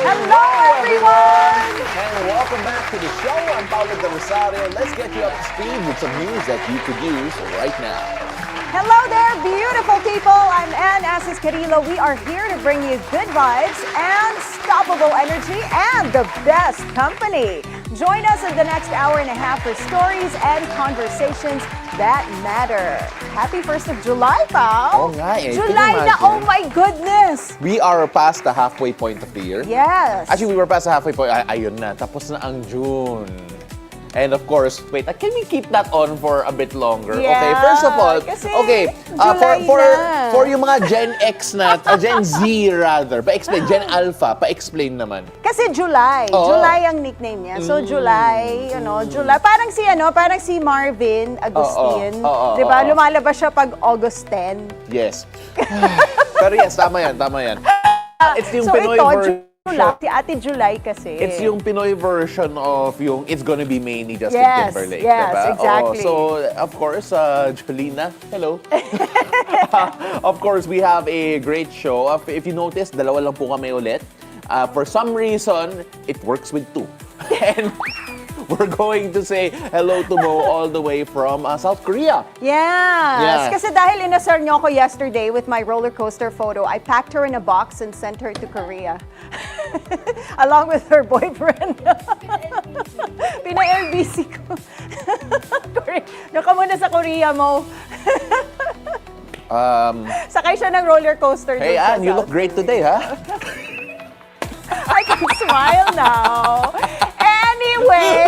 Hello, everyone! And welcome back to the show. I'm Paolo del Rosario. Let's get you up to speed with some news that you could use right now. Hello there, beautiful people. I'm Anne Asis-Carilo. We are here to bring you good vibes, unstoppable energy, and the best company. Join us in the next hour and a half for stories and conversations that matter. Happy 1st of July, pal! Oo nga eh. July Can you na, imagine? oh my goodness! We are past the halfway point of the year. Yes! Actually, we were past the halfway point. Ayun na, tapos na ang June. And of course, wait, can we keep that on for a bit longer? Yeah, Okay, first of all, kasi okay, July na. for yung mga Gen X na, Gen Z rather, pa-explain, Gen Alpha, pa-explain naman. Kasi July. Oo. July ang nickname niya. So July, July. Parang si Marvin Agustin. Oo, 'Di ba? oo. Lumalabas siya pag August 10. Yes. Pero yes, tama yan. It's yung So Pinoy ito, version. July, si Ate July kasi. It's yung Pinoy version of yung It's Gonna Be May ni Justin Yes, Timberlake. yes, diba? exactly. So, of course, Jolina, hello. Of course, we have a great show. If you notice, dalawa lang po kami ulit. For some reason, it works with two. And we're going to say hello to Mo all the way from South Korea. Yes. Yeah. Kasi dahil inasar niyo ako yesterday with my roller coaster photo, I packed her in a box and sent her to Korea. Along with her boyfriend. Pina-LBC ko. Doon ka muna sa Korea, Mo. Sakay siya ng roller coaster. Hey, doon sa Anne, you look South great Korea. today, ha? I can smile now. Anyway,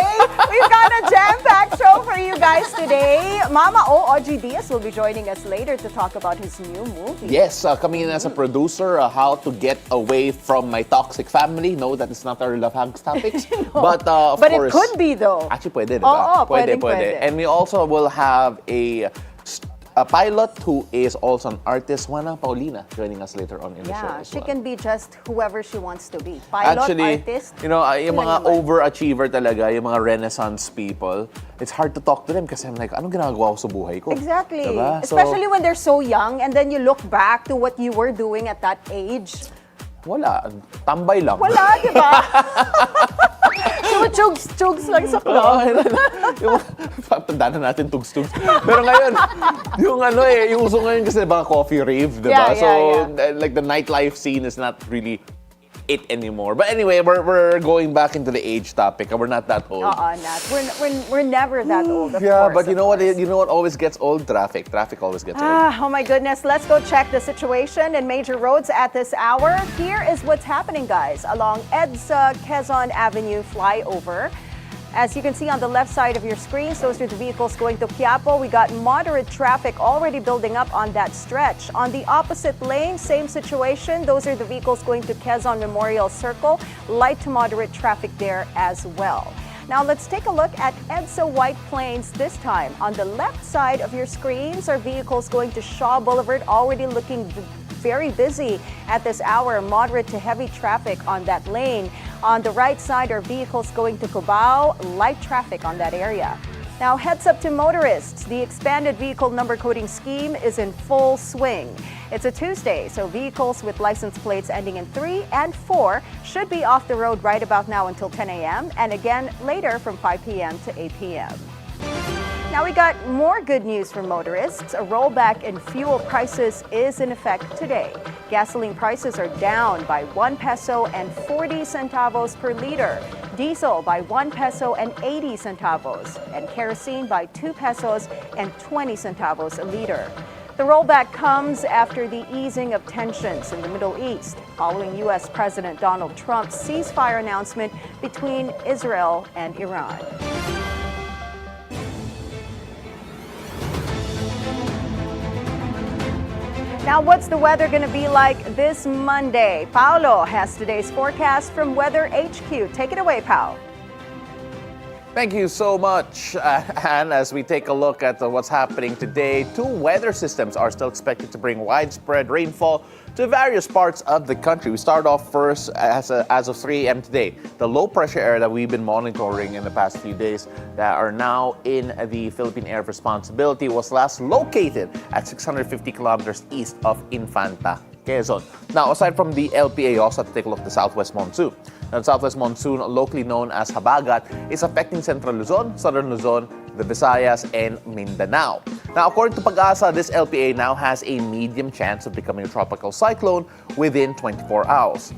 we've got a jam-packed show for you guys today. Mama Ogie Diaz will be joining us later to talk about his new movie. Yes, coming in as a producer, how to get away from my toxic family. No, that is not our love hugs topics. No. But of But course, it could be though. Actually, pwede, diba? Oo, pwede. And we also will have a pilot who is also an artist, Juana Palomique, joining us later on in the show Yeah, as she well. can be just whoever she wants to be. Pilot, Actually, artist. yung sila mga naman. overachiever talaga, yung mga renaissance people, it's hard to talk to them kasi I'm like, anong ginagawa ko sa buhay ko? Exactly. Diba? Especially when they're so young and then you look back to what you were doing at that age. Wala. Tambay lang. Wala, di ba? Chugs lang sa club. Tandaan na natin tugs-tugs. Pero ngayon, yung uso ngayon kasi diba coffee rave, diba? Yeah. Like the nightlife scene is not really it anymore. But anyway, we're going back into the age topic. We're not that old. Nat. We're never that old, of Yeah, course, but you of know what? course. You know what always gets old? Traffic. Traffic always gets old. Oh my goodness, let's go check the situation in major roads at this hour. Here is what's happening, guys, along EDSA Quezon Avenue flyover. As you can see on the left side of your screens, those are the vehicles going to Quiapo. We got moderate traffic already building up on that stretch. On the opposite lane, same situation. Those are the vehicles going to Quezon Memorial Circle. Light to moderate traffic there as well. Now let's take a look at EDSA White Plains this time. On the left side of your screens are vehicles going to Shaw Boulevard, already looking very busy at this hour. Moderate to heavy traffic on that lane. On the right side are vehicles going to Cubao, light traffic on that area. Now heads up to motorists. The expanded vehicle number coding scheme is in full swing. It's a Tuesday, so vehicles with license plates ending in 3 and 4 should be off the road right about now until 10 a.m. and again later from 5 p.m. to 8 p.m. Now we got more good news for motorists. A rollback in fuel prices is in effect today. Gasoline prices are down by 1 peso and 40 centavos per liter. Diesel by 1 peso and 80 centavos. And kerosene by 2 pesos and 20 centavos a liter. The rollback comes after the easing of tensions in the Middle East following U.S. President Donald Trump's ceasefire announcement between Israel and Iran. Now, what's the weather going to be like this Monday? Paolo has today's forecast from Weather HQ. Take it away, Paolo. Thank you so much, Anne. As we take a look at what's happening today, 2 weather systems are still expected to bring widespread rainfall to various parts of the country. We start off first as of 3 a.m. today. The low pressure area that we've been monitoring in the past few days that are now in the Philippine Area of Responsibility was last located at 650 kilometers east of Infanta Quezon. Now, aside from the LPA, also have to take a look at the southwest monsoon. Now, the southwest monsoon, locally known as Habagat, is affecting Central Luzon, Southern Luzon, the Visayas, and Mindanao. Now, according to Pag-asa, this LPA now has a medium chance of becoming a tropical cyclone within 24 hours.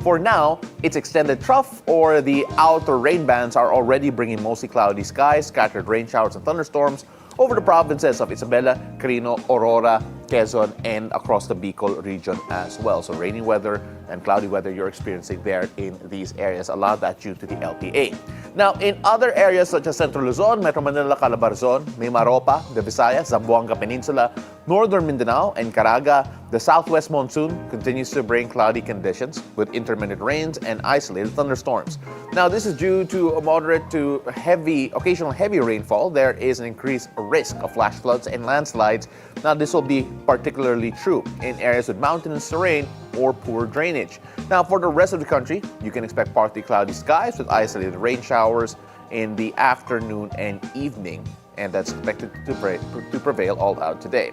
For now, its extended trough or the outer rain bands are already bringing mostly cloudy skies, scattered rain showers and thunderstorms over the provinces of Isabela, Quirino, Aurora, Quezon, and across the Bicol region as well. So rainy weather and cloudy weather you're experiencing there in these areas. A lot of that due to the LPA. Now, in other areas such as Central Luzon, Metro Manila, Calabarzon, Mimaropa, the Visayas, Zamboanga Peninsula, Northern Mindanao, and Caraga, the southwest monsoon continues to bring cloudy conditions with intermittent rains and isolated thunderstorms. Now, this is due to a moderate to occasional heavy rainfall. There is an increased risk of flash floods and landslides. Now, this will be particularly true in areas with mountainous terrain or poor drainage. Now, for the rest of the country, you can expect partly cloudy skies with isolated rain showers in the afternoon and evening, and that's expected to prevail all out today.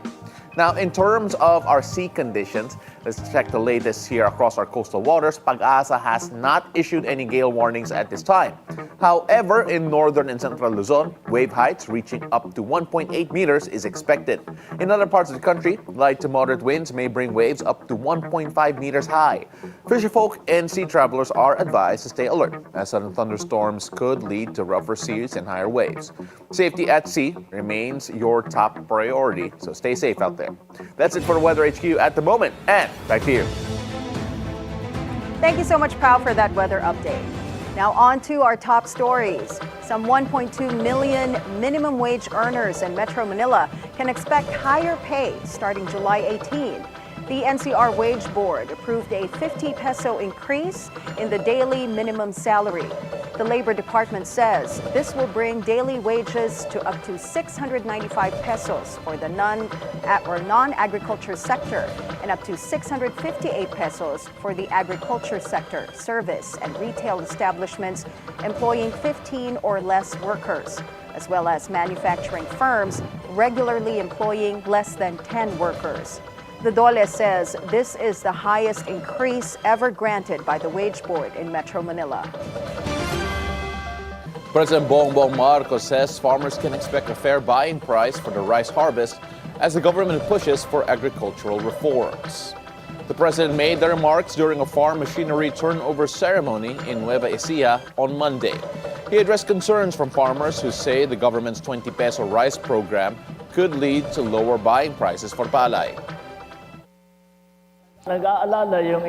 Now, in terms of our sea conditions, let's check the latest here across our coastal waters. Pag-asa has not issued any gale warnings at this time. However, in northern and central Luzon, wave heights reaching up to 1.8 meters is expected. In other parts of the country, light to moderate winds may bring waves up to 1.5 meters high. Fisherfolk and sea travelers are advised to stay alert, as sudden thunderstorms could lead to rougher seas and higher waves. Safety at sea remains your top priority, so stay safe out there. That's it for Weather HQ at the moment. And back to you. Thank you so much, Pao, for that weather update. Now on to our top stories. Some 1.2 million minimum wage earners in Metro Manila can expect higher pay starting July 18. The NCR Wage Board approved a 50 peso increase in the daily minimum salary. The Labor Department says this will bring daily wages to up to 695 pesos for the non-agriculture sector and up to 658 pesos for the agriculture sector, service and retail establishments employing 15 or less workers, as well as manufacturing firms regularly employing less than 10 workers. The DOLE says this is the highest increase ever granted by the Wage Board in Metro Manila. President Bongbong Marcos says farmers can expect a fair buying price for the rice harvest as the government pushes for agricultural reforms. The president made the remarks during a farm machinery turnover ceremony in Nueva Ecija on Monday. He addressed concerns from farmers who say the government's 20 peso rice program could lead to lower buying prices for palay. Nag-aalala yung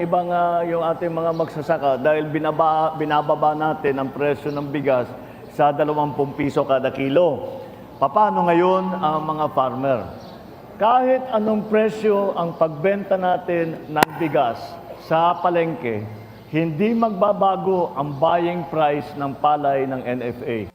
yung ating mga magsasaka dahil binababa natin ang presyo ng bigas sa 20 piso kada kilo. Paano ngayon ang mga farmer? Kahit anong presyo ang pagbenta natin ng bigas sa palengke, hindi magbabago ang buying price ng palay ng NFA.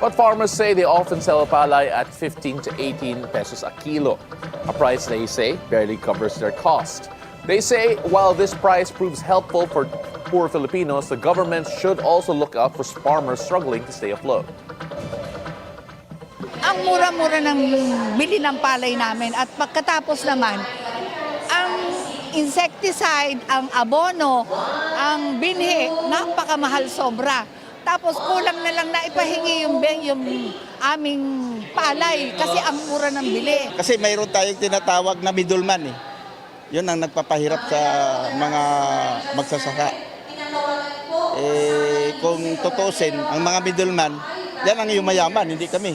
But farmers say they often sell palay at 15 to 18 pesos a kilo, a price they say barely covers their cost. They say while this price proves helpful for poor Filipinos, the government should also look out for farmers struggling to stay afloat. Ang mura-mura ng bili ng palay namin at pagkatapos naman, ang insecticide, ang abono, ang binhi, napakamahal sobra. Tapos kulang na lang na ipahingi yung aming palay kasi ang mura ng bili. Kasi mayroon tayong tinatawag na middleman eh. Yun ang nagpapahirap sa mga magsasaka. Kung tutusin, ang mga middleman, yan ang yung mayaman, hindi kami.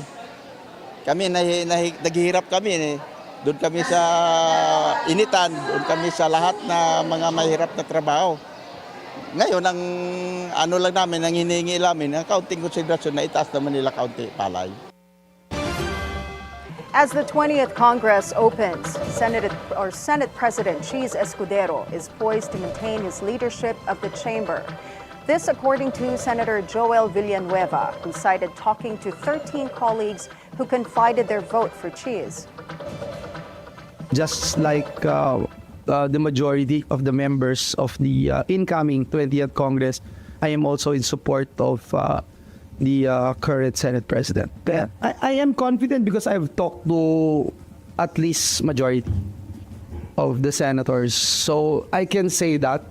Kami, naghihirap kami. Doon kami sa initan, doon kami sa lahat na mga mahirap na trabaho. Ngayon, ang ano lang namin, ang hinihingi namin, ang kaunting konsiderasyon na itaas naman nila kaunti palay. As the 20th Congress opens, Senate President Cheese Escudero is poised to maintain his leadership of the chamber. This according to Senator Joel Villanueva, who cited talking to 13 colleagues who confided their vote for Cheese. Just like the majority of the members of the incoming 20th Congress, I am also in support of the current Senate President. I am confident because I've talked to at least majority. of the senators. So I can say that.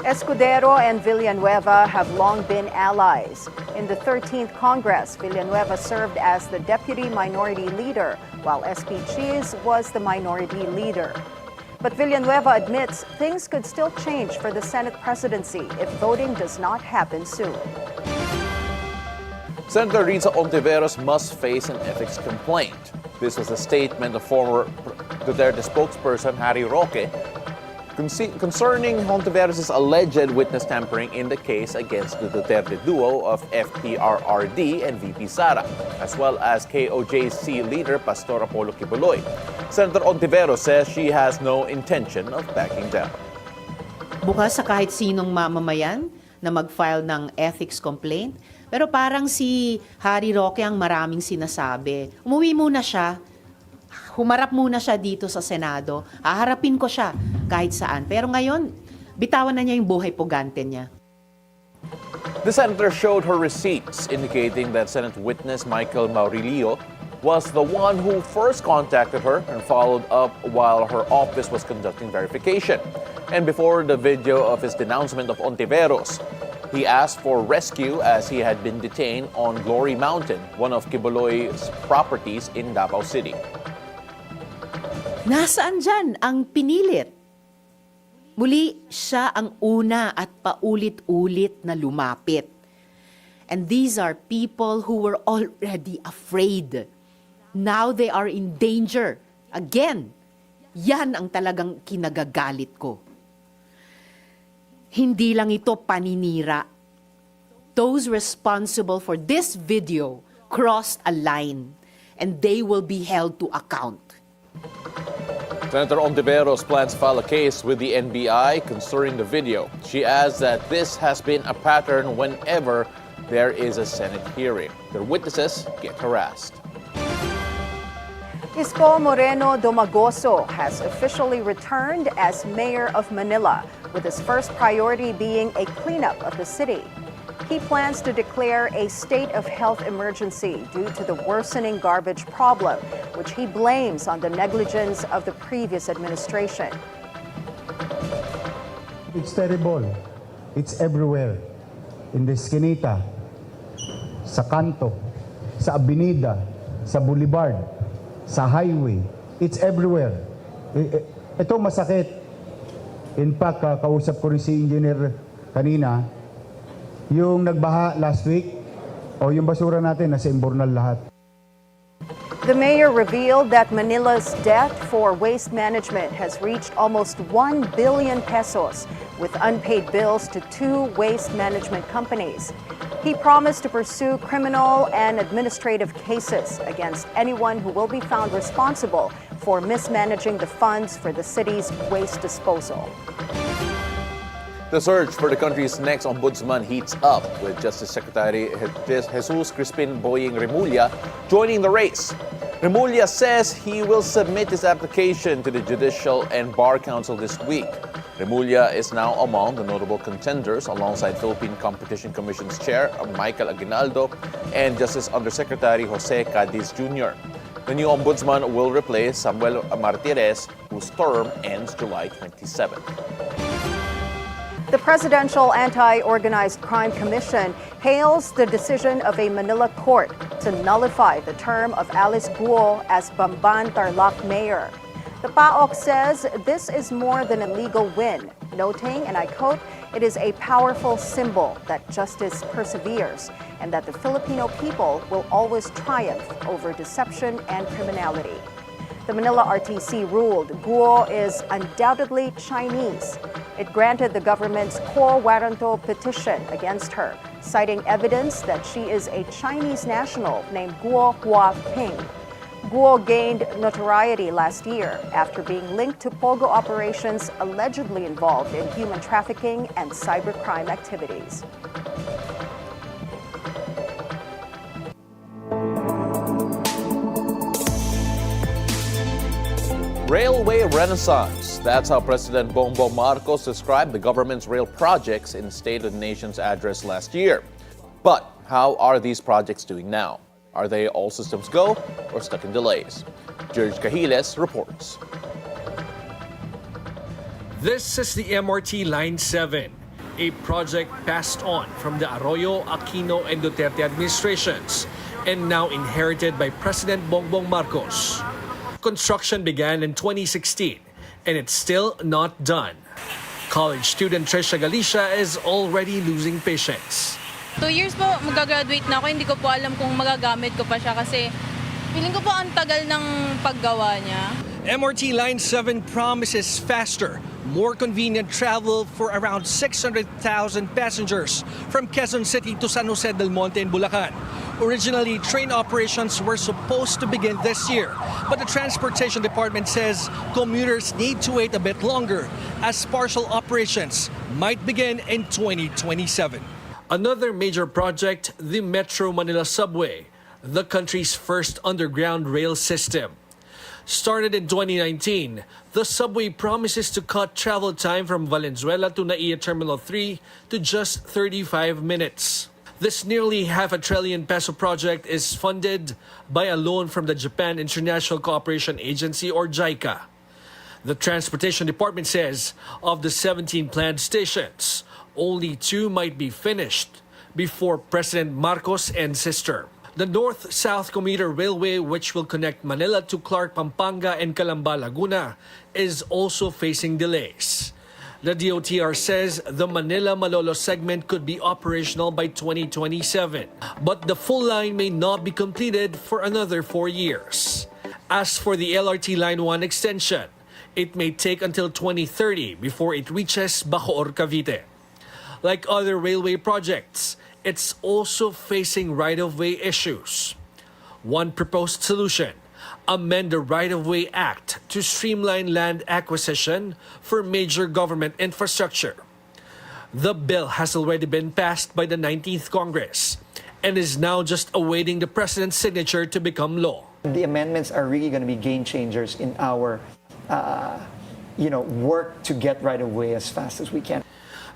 Escudero and Villanueva have long been allies. In the 13th Congress, Villanueva served as the Deputy Minority Leader, while SP Cheese was the Minority Leader. But Villanueva admits things could still change for the Senate presidency if voting does not happen soon. Senator Rita Hontiveros must face an ethics complaint. This was a statement of former Duterte spokesperson Harry Roque concerning Hontiveros' alleged witness tampering in the case against the Duterte duo of FPRRD and VP Sara, as well as KOJC leader Pastor Apollo Kibuloy. Senator Hontiveros says she has no intention of backing down. Bukas sa kahit sinong mamamayan na mag-file ng ethics complaint, pero parang si Harry Roque ang maraming sinasabi. Umuwi muna siya, humarap muna siya dito sa Senado, haharapin ko siya kahit saan. Pero ngayon, bitawan na niya yung buhay pugante niya. The senator showed her receipts indicating that Senate witness Michael Maurilio was the one who first contacted her and followed up while her office was conducting verification. And before the video of his denouncement of Hontiveros, he asked for rescue as he had been detained on Glory Mountain, one of Kibuloy's properties in Davao City. Nasaan dyan ang pinilit? Muli, siya ang una at paulit-ulit na lumapit. And these are people who were already afraid. Now they are in danger. Again, yan ang talagang kinagagalit ko. Hindi lang ito paninira. Those responsible for this video crossed a line and they will be held to account. Senator Hontiveros plans to file a case with the NBI concerning the video. She adds that this has been a pattern whenever there is a Senate hearing. Their witnesses get harassed. Isko Moreno Domagoso has officially returned as mayor of Manila, with his first priority being a cleanup of the city. He plans to declare a state of health emergency due to the worsening garbage problem, which he blames on the negligence of the previous administration. It's terrible. It's everywhere. In the Esquinita, sa kanto, sa avenida, sa boulevard, sa highway. It's everywhere. Ito masakit. In fact, kausap ko rin si engineer kanina, yung nagbaha last week, o yung basura natin, nasa imbornal lahat. The mayor revealed that Manila's debt for waste management has reached almost 1 billion pesos, with unpaid bills to 2 waste management companies. He promised to pursue criminal and administrative cases against anyone who will be found responsible for mismanaging the funds for the city's waste disposal. The search for the country's next ombudsman heats up, with Justice Secretary Jesus Crispin Boying Remulla joining the race. Remulla says he will submit his application to the Judicial and Bar Council this week. Remulla is now among the notable contenders alongside Philippine Competition Commission's Chair Michael Aguinaldo and Justice Undersecretary Jose Cadiz Jr. The new ombudsman will replace Samuel Martirez, whose term ends July 27. The Presidential Anti-Organized Crime Commission hails the decision of a Manila court to nullify the term of Alice Guo as Bamban Tarlac mayor. The PAOC says this is more than a legal win, noting, and I quote, "It is a powerful symbol that justice perseveres and that the Filipino people will always triumph over deception and criminality." The Manila RTC ruled Guo is undoubtedly Chinese. It granted the government's quo warranto petition against her, citing evidence that she is a Chinese national named Guo Huaping. Guo gained notoriety last year after being linked to pogo operations allegedly involved in human trafficking and cybercrime activities. Railway Renaissance. That's how President Bongbong Marcos described the government's rail projects in State of the Nation's address last year. But how are these projects doing now? Are they all systems go or stuck in delays? George Cahiles reports. This is the MRT Line 7, a project passed on from the Arroyo, Aquino, and Duterte administrations and now inherited by President Bongbong Marcos. Construction began in 2016 and it's still not done. College student Trisha Galicia is already losing patience. 2 years po, mag-graduate na ako. Hindi ko po alam kung magagamit ko pa siya kasi feeling ko po ang tagal ng paggawa niya. MRT Line 7 promises faster, more convenient travel for around 600,000 passengers from Quezon City to San Jose del Monte in Bulacan. Originally, train operations were supposed to begin this year, but the Transportation Department says commuters need to wait a bit longer as partial operations might begin in 2027. Another major project, the Metro Manila Subway, the country's first underground rail system. Started in 2019, the subway promises to cut travel time from Valenzuela to NAIA Terminal 3 to just 35 minutes. This nearly ₱500 billion project is funded by a loan from the Japan International Cooperation Agency or JICA. The Transportation Department says of the 17 planned stations, only 2 might be finished before President Marcos ends his term. The North-South Commuter Railway, which will connect Manila to Clark, Pampanga, and Calamba, Laguna, is also facing delays. The DOTR says the Manila-Malolos segment could be operational by 2027, but the full line may not be completed for another 4 years. As for the LRT Line 1 extension, it may take until 2030 before it reaches Bacoor, Cavite. Like other railway projects, it's also facing right-of-way issues. One proposed solution, amend the Right-of-Way Act to streamline land acquisition for major government infrastructure. The bill has already been passed by the 19th Congress and is now just awaiting the President's signature to become law. The amendments are really going to be game changers in our work to get right-of-way as fast as we can.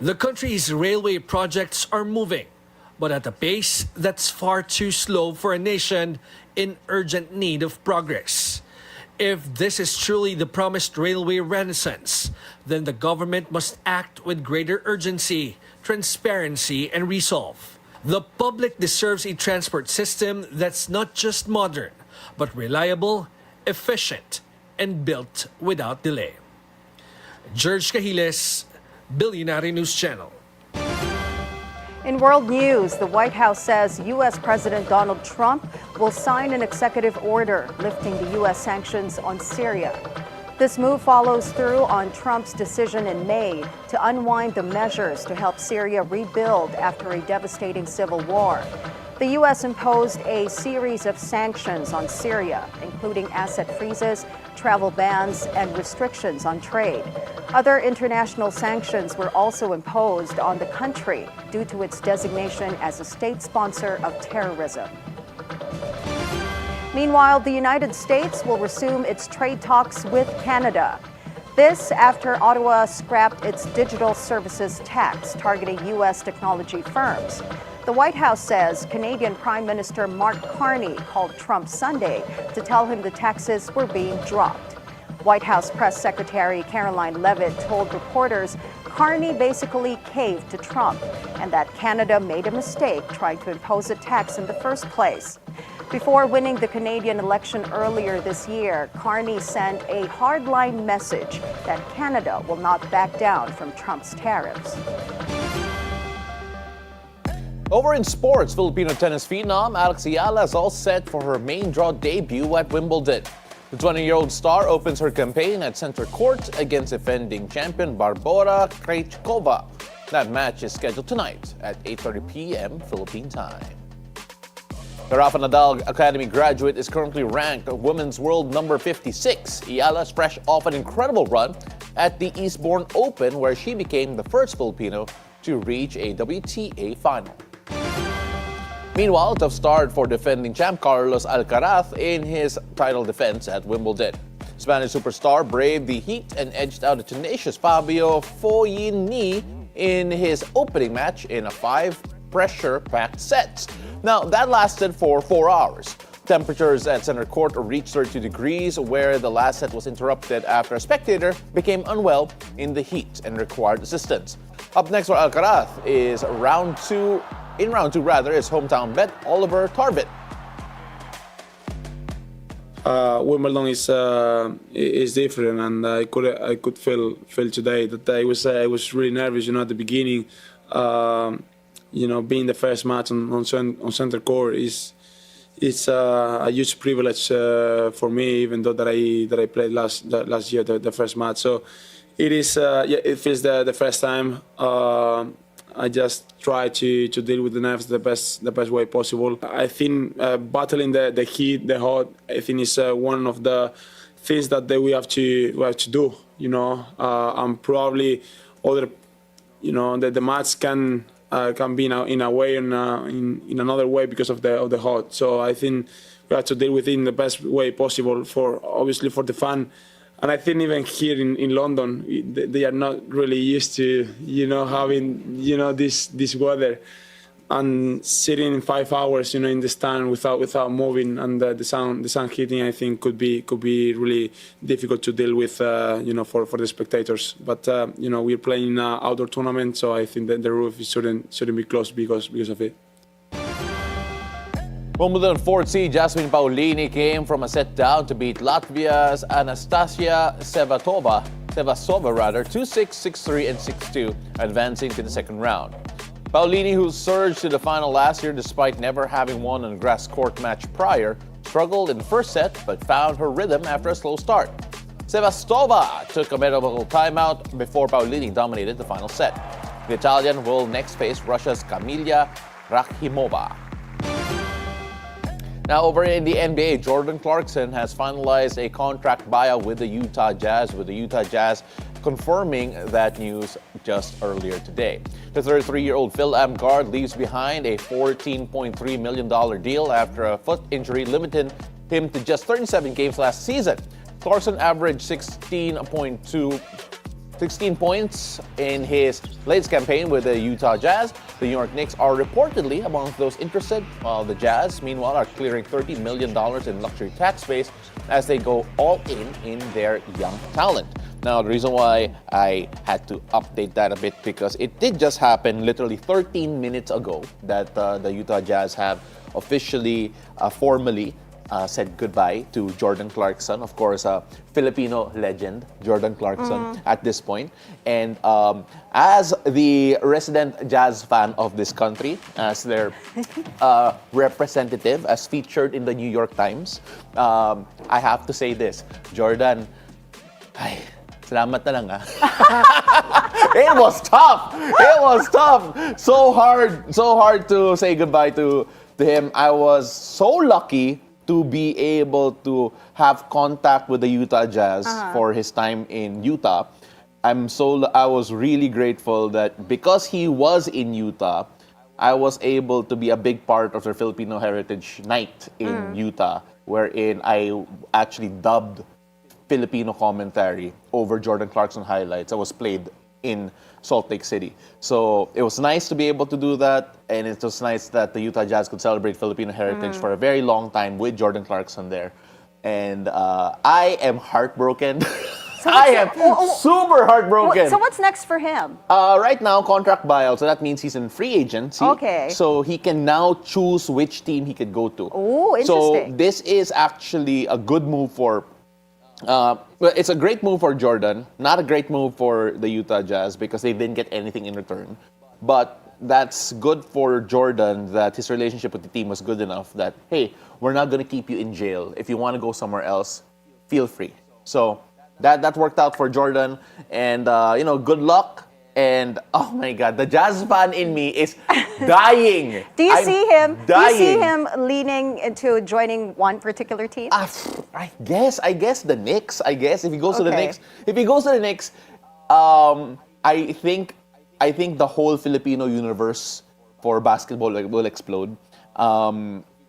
The country's railway projects are moving, but at a pace that's far too slow for a nation in urgent need of progress. If this is truly the promised railway renaissance, then the government must act with greater urgency, transparency, and resolve. The public deserves a transport system that's not just modern, but reliable, efficient, and built without delay. George Cahiles, Bilyonaryo News Channel. In world news, the White House says U.S. President Donald Trump will sign an executive order lifting the U.S. sanctions on Syria. This move follows through on Trump's decision in May to unwind the measures to help Syria rebuild after a devastating civil war. The U.S. imposed a series of sanctions on Syria, including asset freezes, travel bans, and restrictions on trade. Other international sanctions were also imposed on the country due to its designation as a state sponsor of terrorism. Meanwhile, the United States will resume its trade talks with Canada. This after Ottawa scrapped its digital services tax targeting U.S. technology firms. The White House says Canadian Prime Minister Mark Carney called Trump Sunday to tell him the taxes were being dropped. White House Press Secretary Caroline Leavitt told reporters Carney basically caved to Trump and that Canada made a mistake trying to impose a tax in the first place. Before winning the Canadian election earlier this year, Carney sent a hardline message that Canada will not back down from Trump's tariffs. Over in sports, Filipino tennis phenom Alex Ayala is all set for her main draw debut at Wimbledon. The 20-year-old star opens her campaign at center court against defending champion Barbora Krejcikova. That match is scheduled tonight at 8:30 p.m. Philippine time. The Rafa Nadal Academy graduate is currently ranked women's world number 56. Ayala is fresh off an incredible run at the Eastbourne Open, where she became the first Filipino to reach a WTA final. Meanwhile, tough start for defending champ Carlos Alcaraz in his title defense at Wimbledon. Spanish superstar braved the heat and edged out the tenacious Fabio Fognini in his opening match in a 5 pressure-packed sets. Now, that lasted for 4 hours. Temperatures at center court reached 32 degrees, where the last set was interrupted after a spectator became unwell in the heat and required assistance. Up next for Alcaraz is round two is hometown bet Oliver Tarvin. Wimbledon is different, and I could feel today that I was really nervous. At the beginning, being the first match on center court it's a huge privilege for me, even though that I played last year the first match. So it is it feels the first time. I just try to deal with the nerves the best way possible. I think battling the heat, the hot, I think is one of the things that we have to do. And probably other, the match can be in a way in another way because of the hot. So I think we have to deal with it in the best way possible obviously for the fan. And I think even here in London, they are not really used to, having, this weather, and sitting in 5 hours, in the stand without moving, and the sun hitting, I think could be really difficult to deal with, for the spectators. But we're playing in an outdoor tournament, so I think that the roof shouldn't be closed because of it. Wimbledon fourth seed Jasmine Paolini came from a set down to beat Latvia's Anastasia Sevastova 2-6, 6-3, and 6-2, advancing to the second round. Paolini, who surged to the final last year despite never having won a grass court match prior, struggled in the first set but found her rhythm after a slow start. Sevastova took a medical timeout before Paolini dominated the final set. The Italian will next face Russia's Kamila Rakhimova. Now, over in the NBA, Jordan Clarkson has finalized a contract buyout with the Utah Jazz, confirming that news just earlier today. The 33-year-old Phil-Am guard leaves behind a $14.3 million deal after a foot injury limited him to just 37 games last season. Clarkson averaged 16 points in his latest campaign with the Utah Jazz. The New York Knicks are reportedly among those interested, while the Jazz, meanwhile, are clearing $30 million in luxury tax space as they go all in their young talent. Now, the reason why I had to update that a bit, because it did just happen literally 13 minutes ago that the Utah Jazz have officially, formally said goodbye to Jordan Clarkson, of course, a Filipino legend, Jordan Clarkson, at this point. And as the resident Jazz fan of this country, as their representative, as featured in the New York Times, I have to say this, Jordan, salamat na lang It was tough. So hard to say goodbye to him. I was so lucky to be able to have contact with the Utah Jazz for his time in Utah. I was really grateful that because he was in Utah, I was able to be a big part of their Filipino Heritage Night in Utah, wherein I actually dubbed Filipino commentary over Jordan Clarkson highlights that was played in Salt Lake City. So it was nice to be able to do that, and it was nice that the Utah Jazz could celebrate Filipino heritage for a very long time with Jordan Clarkson there. And I am heartbroken. I am super heartbroken. So what's next for him? Right now, contract buyout, so that means he's in free agency. Okay. So he can now choose which team he could go to. Oh, interesting. So this is actually a good move for well, it's a great move for Jordan, not a great move for the Utah Jazz because they didn't get anything in return. But that's good for Jordan that his relationship with the team was good enough that, hey, we're not going to keep you in jail. If you want to go somewhere else, feel free. So that worked out for Jordan. And, good luck. And, oh my God, the Jazz fan in me is dying. Do you see him? Dying. Do you see him leaning into joining one particular team? I guess the Knicks. If he goes to the Knicks, I think the whole Filipino universe for basketball will explode.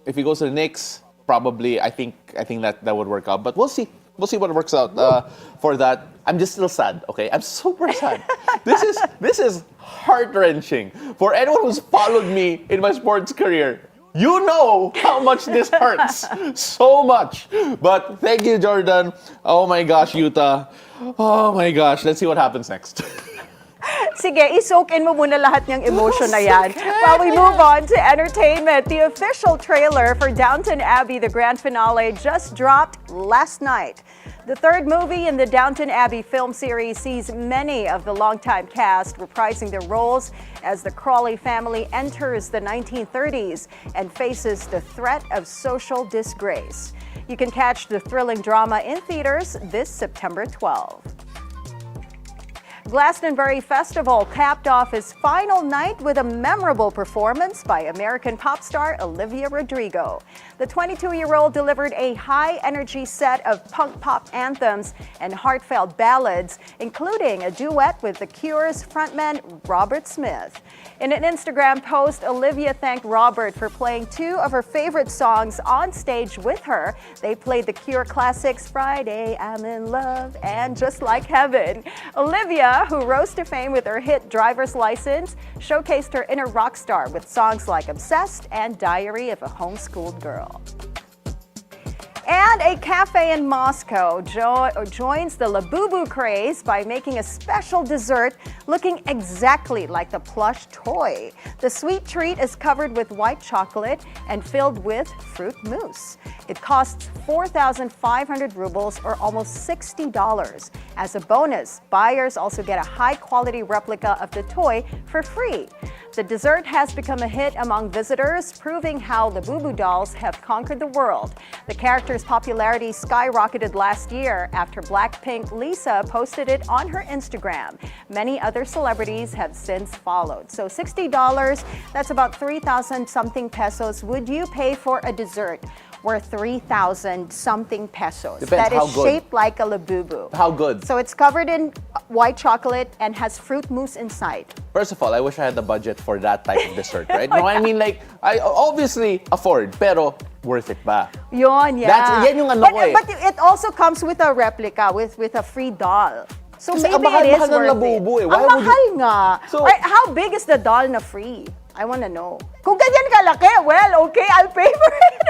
If he goes to the Knicks, probably I think that would work out. But we'll see. We'll see what works out for that. I'm just still sad, okay? I'm super sad. This is heart-wrenching. For anyone who's followed me in my sports career, you know how much this hurts. So much. But thank you, Jordan. Oh my gosh, Utah. Oh my gosh. Let's see what happens next. Sige, i-soak in mo muna lahat ng emotion na yan. While we move on to entertainment, the official trailer for Downton Abbey, the grand finale, just dropped last night. The third movie in the Downton Abbey film series sees many of the longtime cast reprising their roles as the Crawley family enters the 1930s and faces the threat of social disgrace. You can catch the thrilling drama in theaters this September 12. Glastonbury Festival capped off its final night with a memorable performance by American pop star Olivia Rodrigo. The 22-year-old delivered a high-energy set of punk pop anthems and heartfelt ballads, including a duet with The Cure's frontman Robert Smith. In an Instagram post, Olivia thanked Robert for playing two of her favorite songs on stage with her. They played the Cure classics Friday, I'm in Love, and Just Like Heaven. Olivia, who rose to fame with her hit Driver's License, showcased her inner rock star with songs like Obsessed and Diary of a Homeschooled Girl. And a cafe in Moscow joins the Labubu craze by making a special dessert looking exactly like the plush toy. The sweet treat is covered with white chocolate and filled with fruit mousse. It costs 4,500 rubles or almost $60. As a bonus, buyers also get a high-quality replica of the toy for free. The dessert has become a hit among visitors, proving how the Boo Boo dolls have conquered the world. The character's popularity skyrocketed last year after Blackpink Lisa posted it on her Instagram. Many other celebrities have since followed. So $60, that's about 3,000 something pesos. Would you pay for a dessert worth 3,000 something pesos? Depends that how is good. shaped like a Labubu. How good? So it's covered in white chocolate and has fruit mousse inside. First of all, I wish I had the budget for that type of dessert, right? No, I mean like, I obviously afford, pero worth it ba? Yon, yeah. Yan yung ano ko eh. But it also comes with a replica, with a free doll. So Kasi maybe ang it is mahal ng worth Labubu it. eh. Why Ang would you- mahal nga. So- Or how big is the doll na free? I wanna know. Kung ganyan kalaki, well, okay, I'll pay for it.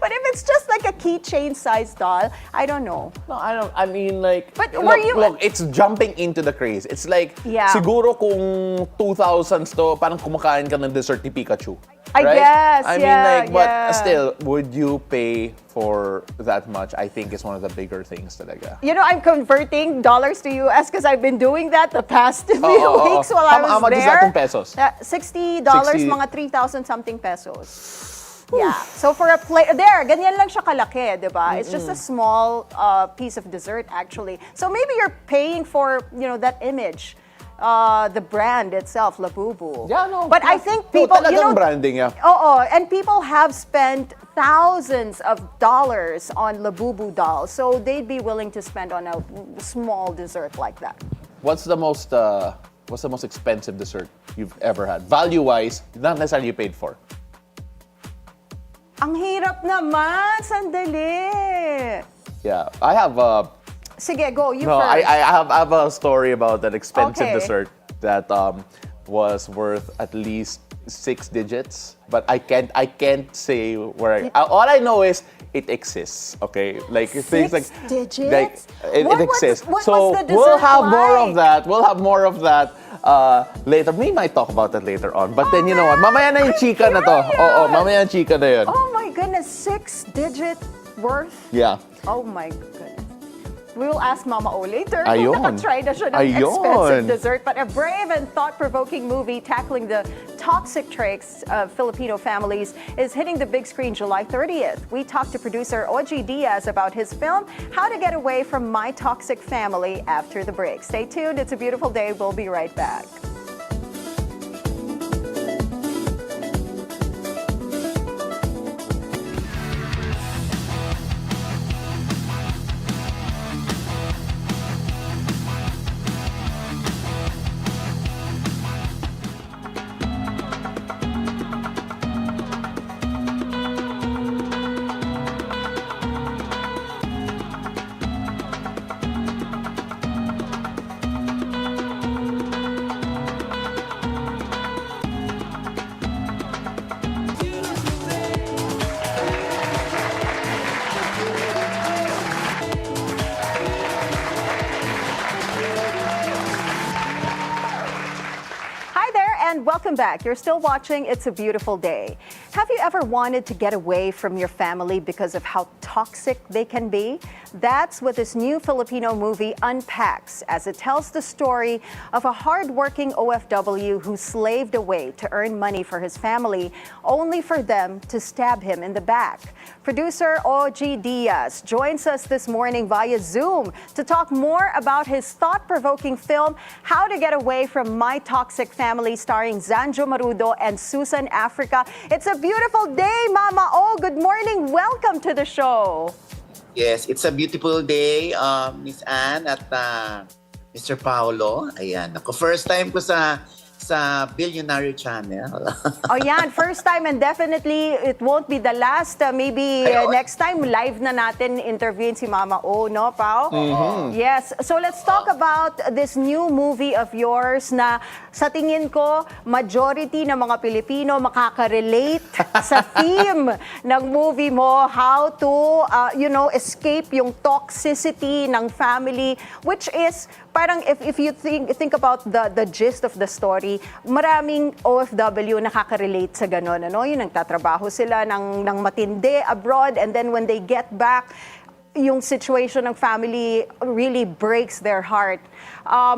But if it's just like a keychain size doll, I don't know. No, I mean like, But look, were you- look, it's jumping into the craze. It's like, Yeah. siguro kung 2000s to, parang kumakain ka ng dessert ni Pikachu. I right? guess, I mean yeah, like, but yeah. still, would you pay for that much? I think is one of the bigger things talaga. You know, I'm converting dollars to US because I've been doing that the past few Oo. weeks while I was How much is there. that in pesos? $60, 60. mga 3,000 something pesos. Yeah. So for a plate, there, ganyan lang siya kalaki, di ba? It's just a small piece of dessert actually. So maybe you're paying for, that image. The brand itself, Labubu. Yeah, no. But I think people, talagang branding, yeah. Oo, and people have spent thousands of dollars on Labubu dolls, so they'd be willing to spend on a small dessert like that. What's the most expensive dessert you've ever had? Value-wise, not necessarily you paid for. Ang hirap naman, sandali. Yeah, I have Sige, go, you no, first. I have a story about an expensive Okay. dessert that was worth at least 6 digits, but I can't say where. All I know is it exists. Okay, like things like 6 digits? like it What was- exists. what So was the we'll dessert have more of like? that. We'll have more of that later. We might talk about that later on. But then you know what? Mamaya na yung chika na to. Oo, mamaya yung chika na yun. Oh my goodness, 6-digit worth? Yeah. Oh my goodness. We will ask Mama O later Ayun. kung nakatry na siya ng Ayun. expensive dessert. But a brave and thought-provoking movie tackling the toxic traits of Filipino families is hitting the big screen July 30th. We talked to producer Ogie Diaz about his film, How to Get Away from My Toxic Family, after the break. Stay tuned. It's a beautiful day. We'll be right back. welcome back. You're still watching It's a Beautiful Day. Have you ever wanted to get away from your family because of how toxic they can be? That's what this new Filipino movie unpacks, as it tells the story of a hardworking OFW who slaved away to earn money for his family, only for them to stab him in the back. Producer Ogie Diaz joins us this morning via Zoom to talk more about his thought-provoking film, How to Get Away from My Toxic Family, starring Zanjoe Marudo and Susan Africa. It's a beautiful day, Mama O. Good morning. Welcome to the show. Yes, it's a beautiful day, Miss Anne at Mr. Paolo. Ayan, ako first time ko sa Bilyonaryo channel. Oh, yan. First time, and definitely it won't be the last. Maybe next time live na natin interviewin si Mama O, no, Pao? Yes. So let's talk about this new movie of yours na sa tingin ko, majority ng mga Pilipino makaka-relate sa theme ng movie mo, how to, escape yung toxicity ng family, which is parang if you think about the gist of the story, maraming OFW nakaka-relate sa ganun, ano? Yung nagtatrabaho sila ng matindi abroad, and then when they get back, yung situation ng family really breaks their heart.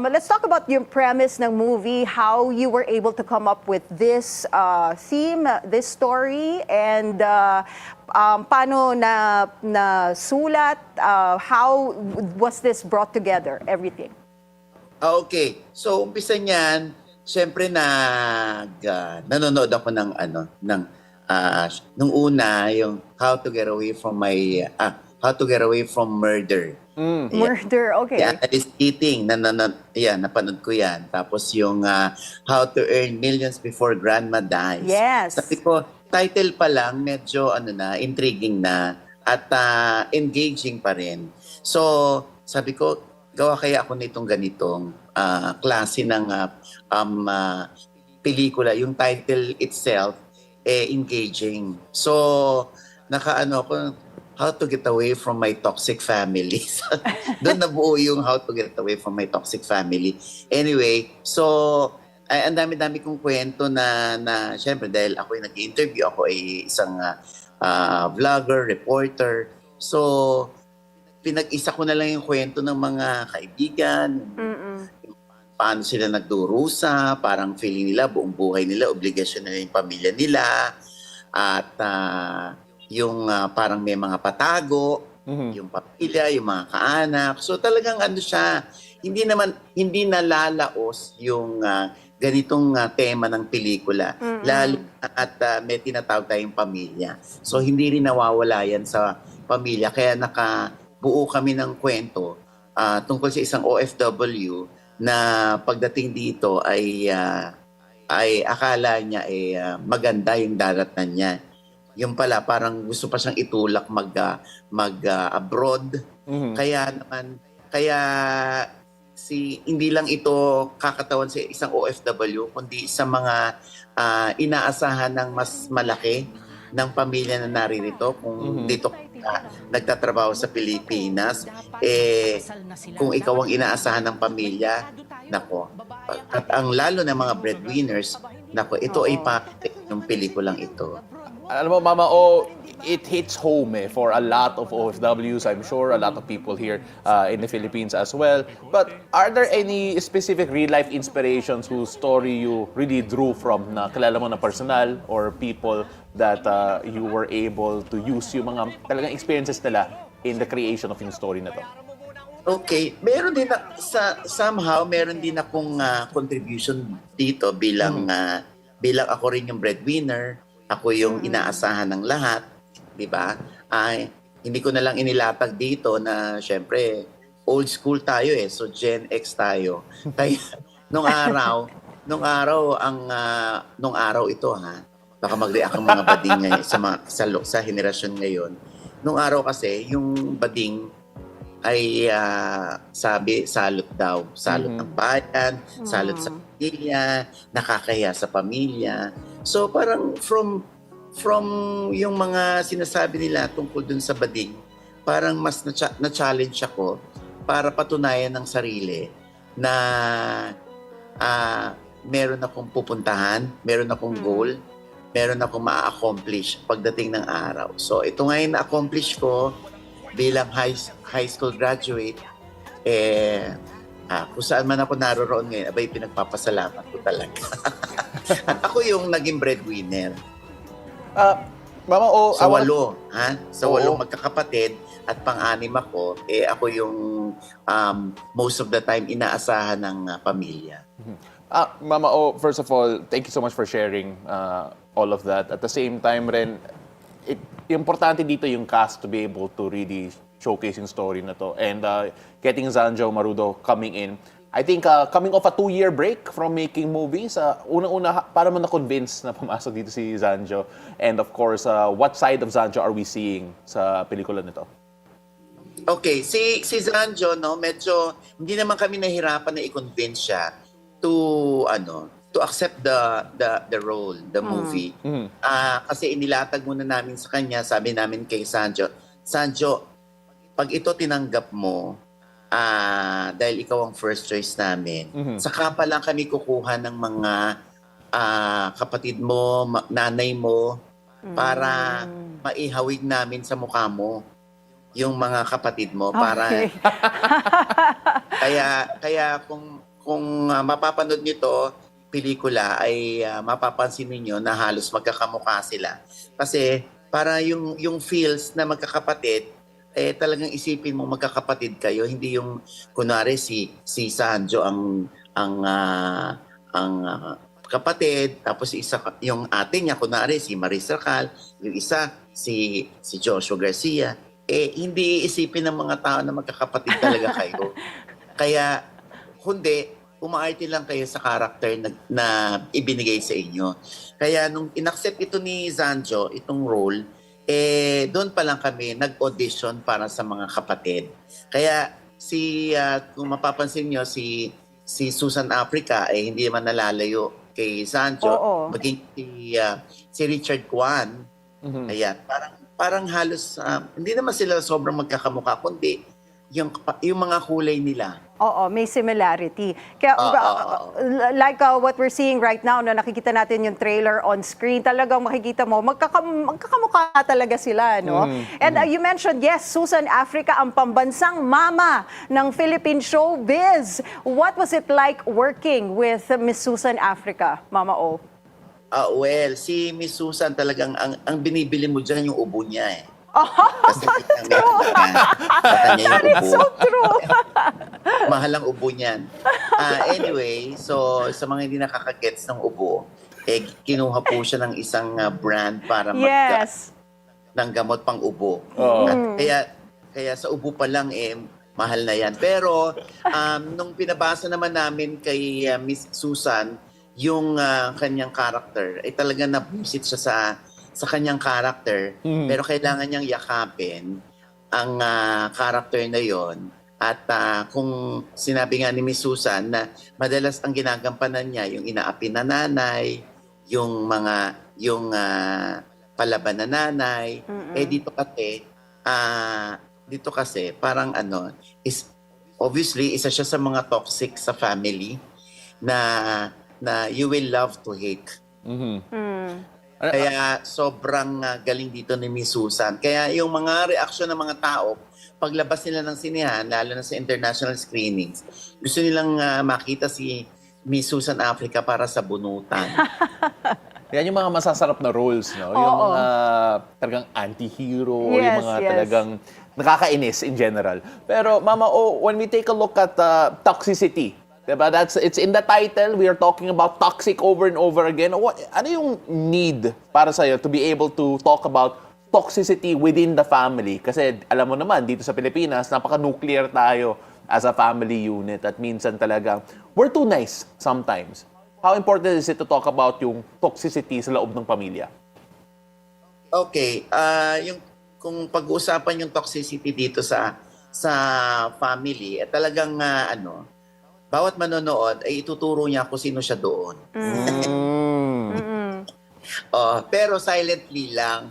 Let's talk about yung premise ng movie, how you were able to come up with this theme, this story, and paano na sulat, how was this brought together, everything? Okay. So, umpisa niyan, siyempre nanonood ako nung una, yung How to Get Away from Murder. Murder, okay. Yeah, Alice Keating, napanood ko yan. Tapos yung How to Earn Millions Before Grandma Dies. Yes. Sabi ko, title pa lang, medyo intriguing na at engaging pa rin. So, sabi ko, gawa kaya ako nitong ganitong klase ng pelikula. Yung title itself, engaging. So, nakaano ko, How to Get Away from My Toxic Family. Doon nabuo yung How to Get Away from My Toxic Family. Anyway, so, ang dami-dami kong kwento na syempre, dahil ako yung nag-interview, ako ay isang vlogger, reporter. So, pinag-isa ko na lang yung kwento ng mga kaibigan, paano sila nagdurusa, parang feeling nila, buong buhay nila, obligasyon na yung pamilya nila, at yung parang may mga patago, yung pamilya, yung mga kaanak. So talagang siya, hindi nalalaos yung ganitong tema ng pelikula, lalo at may tinatawag tayong pamilya. So hindi rin nawawala yan sa pamilya, kaya buo kami ng kwento tungkol sa isang OFW na pagdating dito ay akala niya maganda yung daratan niya. Yung pala parang gusto pa siyang itulak mag-abroad. Kaya hindi lang ito kakatawan sa isang OFW, kundi sa mga inaasahan ng mas malaki ng pamilya na naririto. Kung dito nagtatrabaho sa Pilipinas, kung ikaw ang inaasahan ng pamilya, nako, at ang lalo na mga breadwinners, nako, ito ay parte ng pelikulang ito. Alam mo, Mama O, it hits home for a lot of OFWs, I'm sure, a lot of people here in the Philippines as well. But are there any specific real-life inspirations whose story you really drew from, na kilala mo na personal, or people that you were able to use yung mga talagang experiences nila in the creation of yung story na to? Okay, meron din somehow meron din akong contribution dito bilang ako rin yung breadwinner. Ako yung inaasahan ng lahat, di ba? Hindi ko na lang inilatag dito na syempre old school tayo so Gen X tayo. Kaya nung araw ito baka mag-react ang mga bading ngayon sa henerasyon ngayon. Nung araw kasi yung bading ay sabi salot daw, salot ng bayan, salot sa pamilya, nakakaya sa pamilya. So parang from yung mga sinasabi nila tungkol dun sa bading, parang mas na-challenge ako para patunayan ng sarili na meron akong pupuntahan, meron akong goal, meron akong ma-accomplish pagdating ng araw. So ito ngayon na-accomplish ko bilang high school graduate, kung saan man ako naroroon ngayon, abay pinagpapasalamat ko talaga. At ako yung naging breadwinner. Mama O, Sa walo, ha? Sa walong magkakapatid at pang-anim ako, ako yung most of the time inaasahan ng pamilya. Mama O, first of all, thank you so much for sharing all of that. At the same time rin, importante dito yung cast to be able to really showcase yung story na to. And getting Zanjoe, Marudo coming in. I think coming off a 2-year break from making movies, unang-una, para mo na-convince na pumasok dito si Zanjoe? And of course, what side of Zanjoe are we seeing sa pelikula nito? Okay, si Zanjoe, no, medyo hindi naman kami nahirapan na i-convince siya to accept the role, the movie. Kasi inilatag muna namin sa kanya, sabi namin kay Zanjoe, pag ito tinanggap mo, dahil ikaw ang first choice namin, saka pa lang kami kukuha ng mga kapatid mo, nanay mo, para maihawig namin sa mukha mo yung mga kapatid mo. Para kaya kung mapapanood nyo to pelikula ay mapapansin niyo na halos magkakamukha sila. Kasi para yung feels na magkakapatid, talagang isipin mo magkakapatid kayo, hindi yung kunwari si Zanjoe ang kapatid, tapos isa yung ate niya kunwari si Marisa Cal, yung isa si Joshua Garcia. Hindi isipin ng mga tao na magkakapatid talaga kayo. Kaya kundi umaarte lang kayo sa character na ibinigay sa inyo. Kaya nung inaccept ito ni Zanjoe, itong role, doon pa lang kami nag-audition para sa mga kapatid. Kaya kung mapapansin nyo, si Susan Africa, hindi naman nalalayo kay Zanjoe. Maging si Richard Kwan. Ayan, parang halos, hindi naman sila sobrang magkakamukha, kundi yung mga kulay nila. Oo, may similarity. Kaya, like what we're seeing right now, na nakikita natin yung trailer on screen, talagang makikita mo, magkakamukha talaga sila, no? And you mentioned, yes, Susan Africa, ang pambansang mama ng Philippine showbiz. What was it like working with Miss Susan Africa, Mama O? Well, si Miss Susan talagang, ang binibili mo dyan yung ubo niya eh. Kasi true. That is so true. Mahal ang ubo niyan. Anyway, so sa mga hindi nakakagets ng ubo, kinuha po siya ng isang brand para ng gamot pang ubo. At kaya sa ubo pa lang mahal na yan. Pero nung pinabasa naman namin kay Miss Susan yung kanyang character, talaga nabusit siya sa kanyang character, pero kailangan niyang yakapin ang character na yon. At kung sinabi nga ni Miss Susan na madalas ang ginagampanan niya yung inaapi na nanay, yung palaban na nanay, dito kasi parang is obviously isa siya sa mga toxic sa family na you will love to hate. Kaya sobrang galing dito ni Miss Susan. Kaya yung mga reaksyon ng mga tao, paglabas nila ng sinehan, lalo na sa international screenings, gusto nilang makita si Miss Susan Africa para sa bunutan. Yan yung mga masasarap na roles, no? Yung mga talagang anti-hero, yung mga talagang nakakainis in general. Pero Mama O, when we take a look at toxicity, diba? It's in the title. We are talking about toxic over and over again. Ano yung need para sa'yo to be able to talk about toxicity within the family? Kasi alam mo naman, dito sa Pilipinas, napaka-nuclear tayo as a family unit. At minsan talaga, we're too nice sometimes. How important is it to talk about yung toxicity sa loob ng pamilya? Okay. Kung pag-uusapan yung toxicity dito sa family, talagang bawat manonood ay ituturo niya kung sino siya doon. Pero silently lang.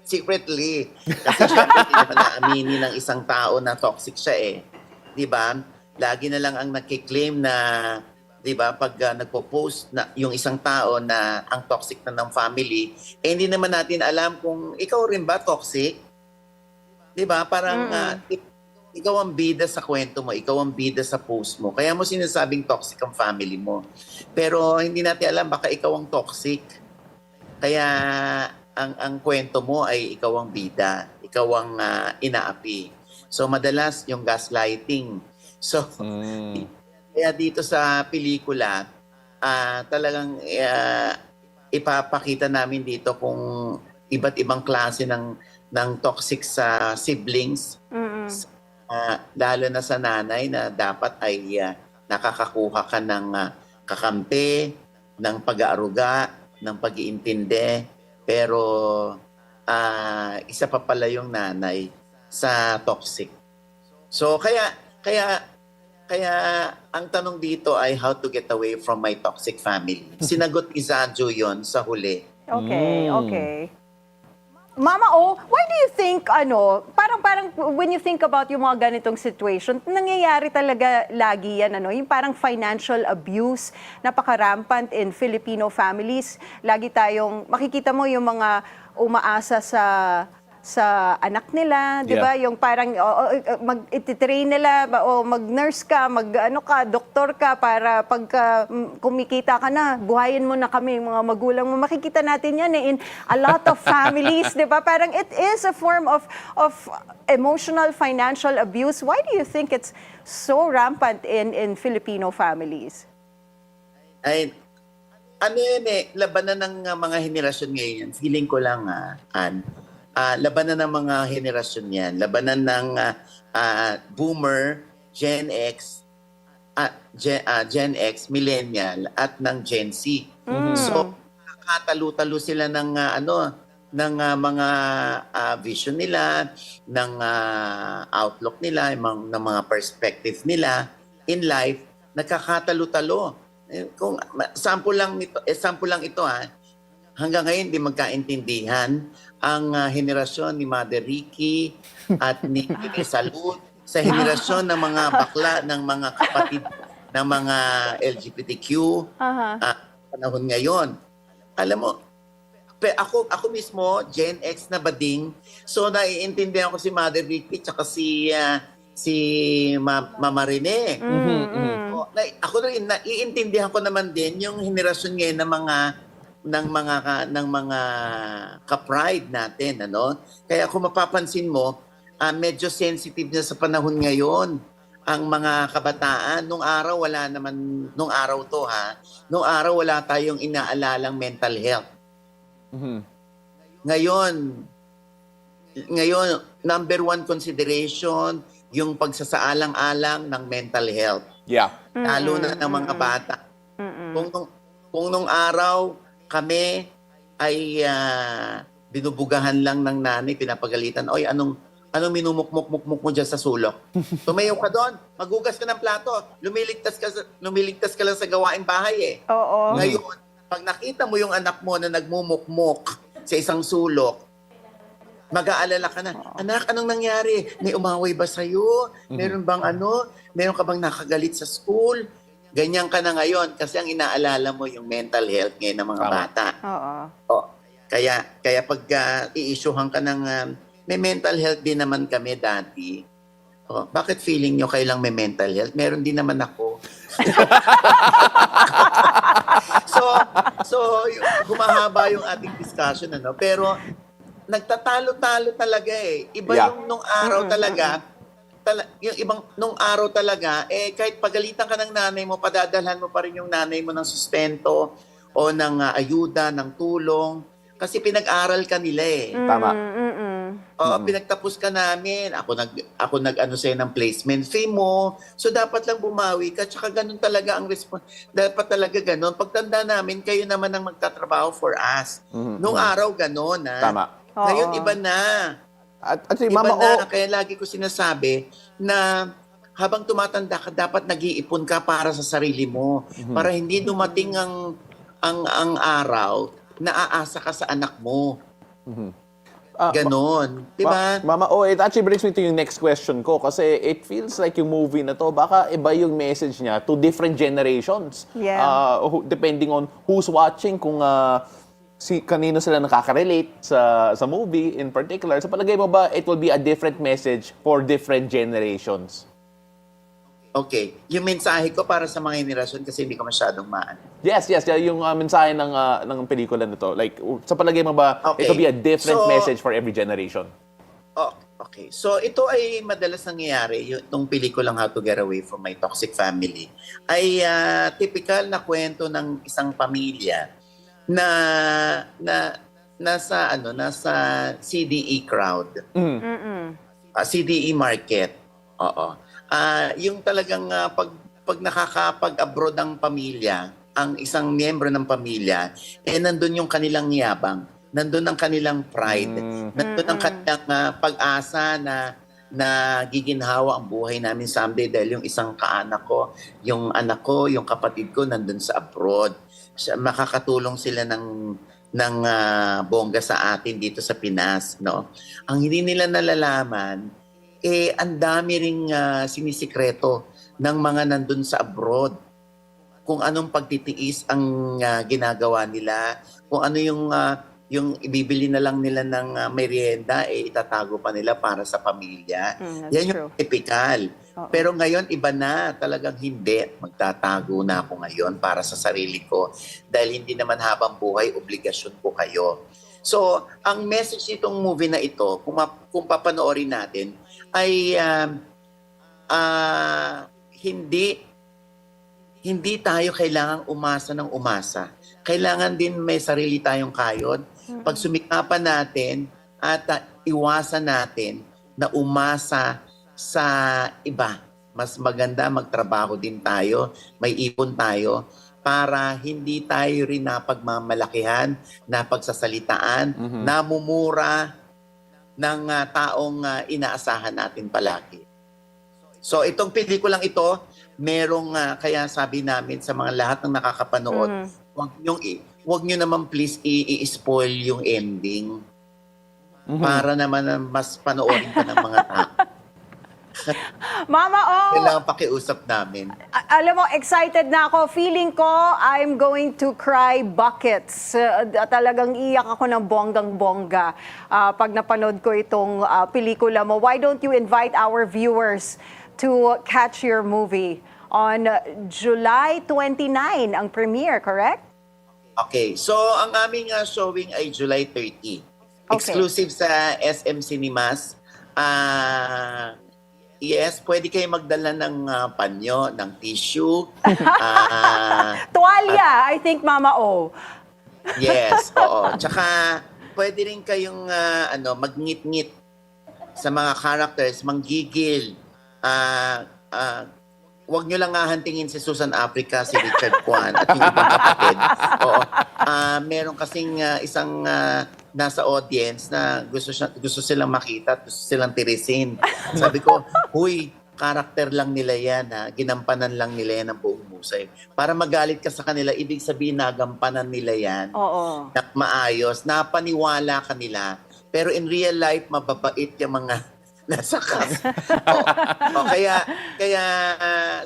Secretly. Kasi syempre hindi naman naaminin ng isang tao na toxic siya eh. Di ba? Lagi na lang ang nakiklaim na 'di ba? Pag nagpo-post na yung isang tao na ang toxic na ng family, hindi naman natin alam kung ikaw rin ba toxic? 'Di ba? Parang ikaw ang bida sa kwento mo, ikaw ang bida sa post mo. Kaya mo sinasabing toxic ang family mo. Pero hindi natin alam baka ikaw ang toxic. Kaya ang kwento mo ay ikaw ang bida, ikaw ang inaapi. So madalas yung gaslighting. So kaya dito sa pelikula, talagang ipapakita namin dito kung iba't ibang klase ng toxic sa siblings. Lalo na sa nanay na dapat ay nakakakuha ka ng kakampi, ng pag-aaruga, ng pag-iintindi. Pero isa pa pala yung nanay sa toxic. So kaya ang tanong dito ay how to get away from my toxic family. Sinagot ni Zanjoe yon sa huli. Okay. Mama O, why do you think, parang when you think about yung mga ganitong situation, nangyayari talaga lagi yan, yung parang financial abuse, napaka-rampant in Filipino families. Lagi tayong, makikita mo yung mga umaasa sa anak nila, di ba? Yung parang mag-train nila, o mag-nurse ka, doktor ka, para pagka kumikita ka na, buhayin mo na kami, mga magulang mo. Makikita natin yan in a lot of families, di ba? Parang it is a form of emotional, financial abuse. Why do you think it's so rampant in Filipino families? Ay, labanan ng mga henerasyon ngayon. Feeling ko lang, Anne, labanan ng mga henerasyon yan. Labanan ng boomer, Gen X, millennial, at ng Gen Z. So, nakatalo-talo sila ng mga vision nila, ng outlook nila, ng mga perspective nila in life, nakakatalo-talo. Kung sample lang ito, hanggang ngayon hindi magkaintindihan ang henerasyon ni Mother Ricky at ni Salud sa henerasyon ng mga bakla, ng mga kapatid ng mga LGBTQ panahon ngayon. Alam mo, ako mismo, Gen X na bading, so naiintindihan ko si Mother Ricky tsaka si Mama Rene. Ako rin, naiintindihan ko naman din yung henerasyon ngayon ng mga ka-pride natin, Kaya kung mapapansin mo, medyo sensitive na sa panahon ngayon ang mga kabataan. Nung araw wala tayong inaalalang mental health. Ngayon, number one consideration yung pagsasaalang-alang ng mental health. Lalo na ng mga bata. Kung nung araw kami ay binubugahan lang ng nanay, pinapagalitan, oy, anong minumukmuk mo dyan sa sulok? Tumayo ka doon, maghugas ka ng plato, lumiligtas ka lang sa gawaing bahay Oo. Ngayon, pag nakita mo yung anak mo na nagmumukmuk sa isang sulok, mag-aalala ka na, anak, anong nangyari? May umaway ba sa'yo? Meron ka bang nakagalit sa school? Ganyan ka na ngayon kasi ang inaalala mo yung mental health ngayon ng mga bata. Kaya pag i-issuehan ka ng may mental health din naman kami dati. Bakit feeling nyo kayo lang may mental health? Meron din naman ako. So humahaba yung ating discussion, pero nagtatalo-talo talaga Iba yung nung araw talaga. Yung ibang nung araw talaga, kahit pagalitan ka ng nanay mo, padadalhan mo pa rin yung nanay mo ng sustento o ng ayuda, ng tulong. Kasi pinag-aral ka nila Tama. Pinagtapos ka namin. Ako nag-ano sa'yo ng placement fee mo. So dapat lang bumawi ka. Tsaka ganun talaga ang dapat talaga ganun. Pagtanda namin, kayo naman ang magtatrabaho for us. Nung araw ganun. Tama. Ngayon iba na. At si Mama O, kaya lagi ko sinasabi na habang tumatanda ka, dapat nag-iipon ka para sa sarili mo. Para hindi dumating ang araw na aasa ka sa anak mo. Ganon. Diba? Mama, it actually brings me to yung next question ko kasi it feels like yung movie na to, baka iba yung message niya to different generations. Yeah. Depending on who's watching, kung kanino sila nakaka-relate sa movie in particular. Sa palagay mo ba, it will be a different message for different generations? Okay. Yung mensahe ko para sa mga henerasyon kasi hindi ko masyadong Yes. Yung mensahe ng pelikula na to. Like, sa palagay mo ba, Okay. it will be a different So, message for every generation? Oh, okay. So ito ay madalas nangyayari, itong pelikulang How to Get Away from My Toxic Family ay typical na kwento ng isang pamilya na nasa CDE crowd. CDE market. Oo. Yung talagang pag nakakapag-abroad ang pamilya, ang isang miyembro ng pamilya, nandun yung kanilang yabang, nandun ang kanilang pride, nandun ang kanilang pag-asa na giginhawa ang buhay namin someday dahil yung isang kaanak ko, yung anak ko, yung kapatid ko nandun sa abroad. Makakatulong sila ng bongga sa atin dito sa Pinas, no? Ang hindi nila nalalaman, ang dami ring sinisikreto ng mga nandun sa abroad. Kung anong pagtitiis ang ginagawa nila, kung ano yung ibibili na lang nila ng merienda, itatago pa nila para sa pamilya. Yan yung typical. Pero ngayon, iba na. Talagang hindi. Magtatago na ako ngayon para sa sarili ko. Dahil hindi naman habang buhay, obligasyon ko kayo. So, ang message nitong movie na ito, kung papanoorin natin, ay hindi tayo kailangang umasa ng umasa. Kailangan din may sarili tayong kayod. Pag sumikapan natin at iwasan natin na umasa sa iba. Mas maganda magtrabaho din tayo, may ipon tayo, para hindi tayo rin napagmamalakihan, napagsasalitaan, namumura ng taong inaasahan natin palagi. So itong pelikulang ito, merong kaya sabi namin sa mga lahat ng nakakapanood, wag nyo naman please i-spoil yung ending para naman mas panoorin pa ng mga tao. Mama O! Kailangan pakiusap namin. Alam mo, excited na ako. Feeling ko, I'm going to cry buckets. Talagang iyak ako ng bonggang-bongga pag napanood ko itong pelikula mo. Why don't you invite our viewers to catch your movie on July 29, ang premiere, correct? Okay, so ang aming showing ay July 30. Exclusive sa SM Cinemas. Yes, pwede kayo magdala ng panyo, ng tissue. Tuwalya, I think, Mama O. Yes, oo. Tsaka pwede rin kayong magngit-ngit sa mga characters, manggigil. Huwag nyo lang hahantingin si Susan Africa, si Richard Kwan, at yung ibang kapatid. Oo. Meron kasing isang nasa audience na gusto silang makita at gusto silang tirisin. Sabi ko, huy, karakter lang nila yan. Ginampanan lang nila yan ng buong musay. Para magalit ka sa kanila, ibig sabihin nagampanan nila yan. Oo. Na maayos, napaniwala ka nila. Pero in real life, mababait yung mga nasa cast. Kaya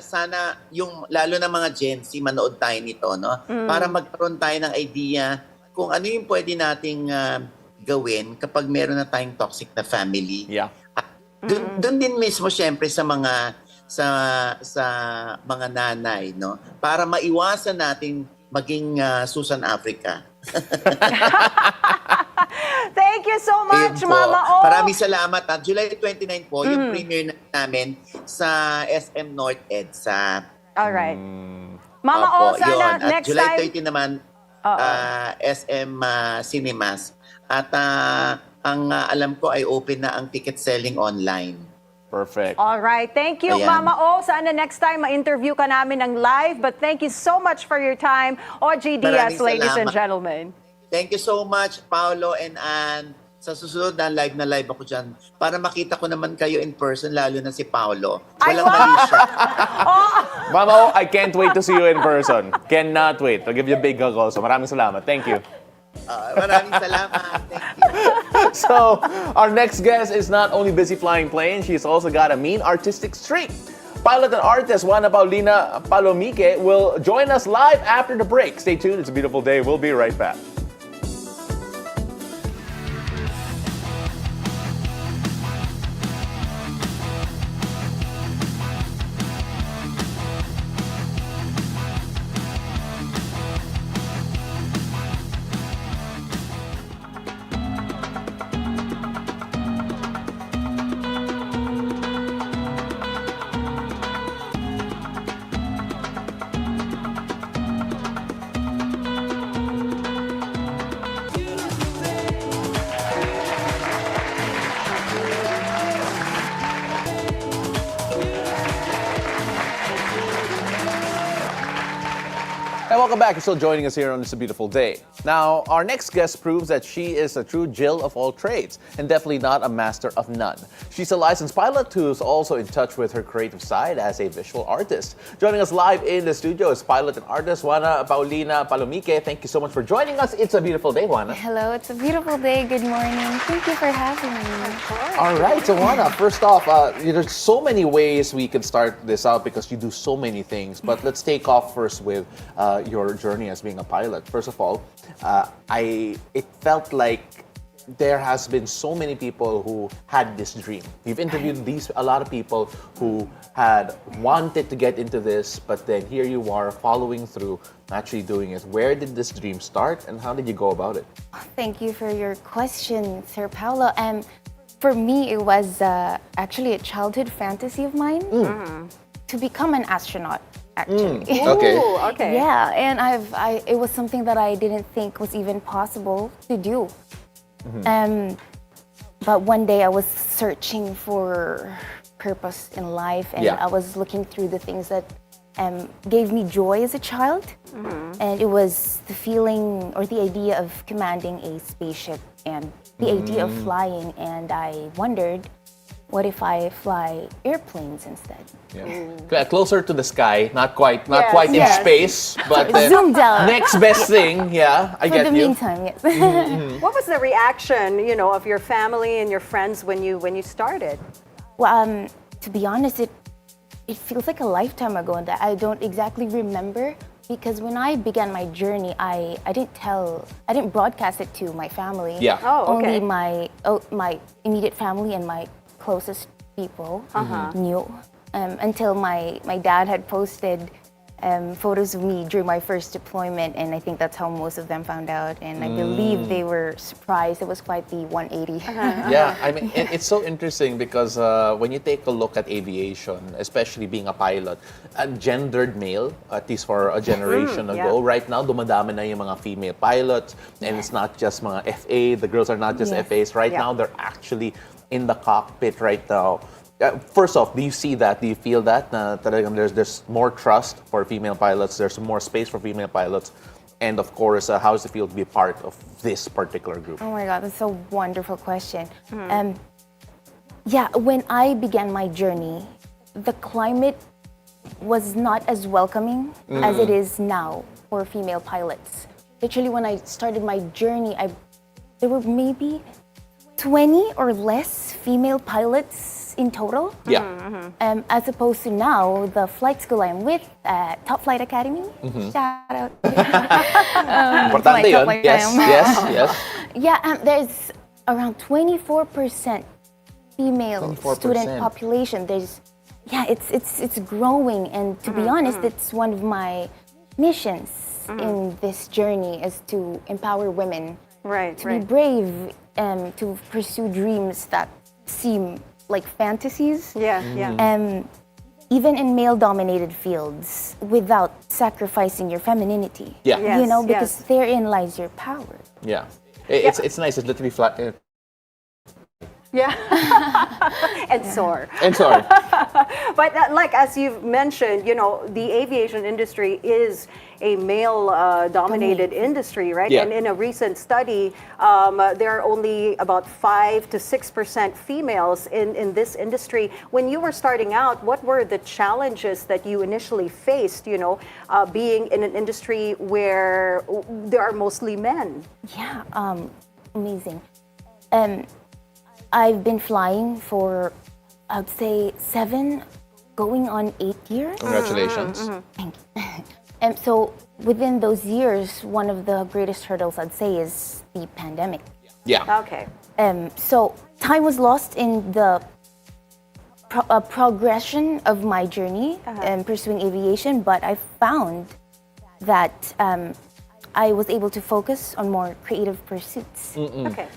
sana yung lalo na mga Gen Z manood tayo nito, no? Para magkaroon tayo ng idea kung ano yung pwede nating gawin kapag meron na tayong toxic na family. Yeah. Doon din mismo syempre sa mga mga nanay, no? Para maiwasan nating maging Susan Africa. Thank you so much, Mama O. Maraming salamat. July 29 po, yung premiere namin sa SM North EDSA. Alright. Mama O, sana yun. next July time... 30 naman, SM Cinemas. At ang alam ko ay open na ang ticket selling online. Perfect. Alright. Thank you, Ayan. Mama O. Sana next time ma-interview ka namin ng live. But thank you so much for your time. Ogie Diaz, Maraming ladies and salamat. gentlemen. Thank you so much, Paolo and Anne. Sa susunod na live ako dyan para makita ko naman kayo in person, lalo na si Paolo. Walang mali siya. Mama O, I can't wait to see you in person. Cannot wait. I'll give you a big hug also. Maraming salamat. Thank you. Maraming salamat. Thank you. So our next guest is not only busy flying planes, she's also got a mean artistic streak. Pilot and artist Juana Palomique will join us live after the break. Stay tuned, it's a beautiful day. We'll be right back. And welcome back. You're still joining us here on It's a Beautiful Day. Now, our next guest proves that she is a true Jill of all trades and definitely not a master of none. She's a licensed pilot who's also in touch with her creative side as a visual artist. Joining us live in the studio is pilot and artist Juana Palomique. Thank you so much for joining us. It's a beautiful day, Juana. Hello, it's a beautiful day. Good morning. Thank you for having me. All right, so Juana, first off, there's so many ways we can start this out because you do so many things. But let's take off first with your journey as being a pilot. First of all, it felt like there has been so many people who had this dream. You've interviewed a lot of people who had wanted to get into this, but then here you are following through, actually doing it. Where did this dream start and how did you go about it? Thank you for your question, Sir Paolo. For me, it was actually a childhood fantasy of mine to become an astronaut. Actually. Okay. Yeah, and it was something that I didn't think was even possible to do. But one day I was searching for purpose in life, and I was looking through the things that gave me joy as a child. And it was the feeling or the idea of commanding a spaceship and the idea of flying. And I wondered, what if I fly airplanes instead? Yeah. Closer to the sky, not quite in space, but zoomed out. Next best thing, I get you. For the meantime, yes. What was the reaction, of your family and your friends when you started? Well, to be honest, it feels like a lifetime ago, and I don't exactly remember because when I began my journey, I didn't broadcast it to my family. Yeah. Oh, okay. Only my immediate family and my closest people knew until my dad had posted photos of me during my first deployment, and I think that's how most of them found out, and I believe they were surprised. It was quite the 180. Yeah, I mean, it's so interesting because when you take a look at aviation, especially being a pilot, a gendered male, at least for a generation ago, right now, dumadami na yung mga female pilots, and it's not just mga FA, the girls are not just FAs. Right now, they're actually in the cockpit right now. First off, do you see that? Do you feel that? There's more trust for female pilots, there's more space for female pilots, and of course, how does it feel to be part of this particular group? Oh my God, that's a wonderful question. When I began my journey, the climate was not as welcoming as it is now for female pilots. Literally, when I started my journey, there were maybe 20 or less female pilots in total. As opposed to now, the flight school I'm with, Top Flight Academy, shout out. Importante yun. Yes. Yeah, there's around 24% female student population. It's growing, and to be honest, it's one of my missions in this journey is to empower women to be brave and to pursue dreams that seem like fantasies. Even in male-dominated fields, without sacrificing your femininity. Because therein lies your power. Yeah. It's nice. It's literally flat. And soar. But like as you've mentioned, the aviation industry is a male-dominated industry, right? And in a recent study, there are only about 5 to 6% females in this industry. When you were starting out, what were the challenges that you initially faced, being in an industry where there are mostly men? Amazing. I've been flying for, I'd say, 7, going on 8 years. Congratulations. Thank you. And so within those years, one of the greatest hurdles I'd say is the pandemic. Yeah. Okay. So time was lost in the progression of my journey pursuing aviation, but I found that I was able to focus on more creative pursuits. Okay.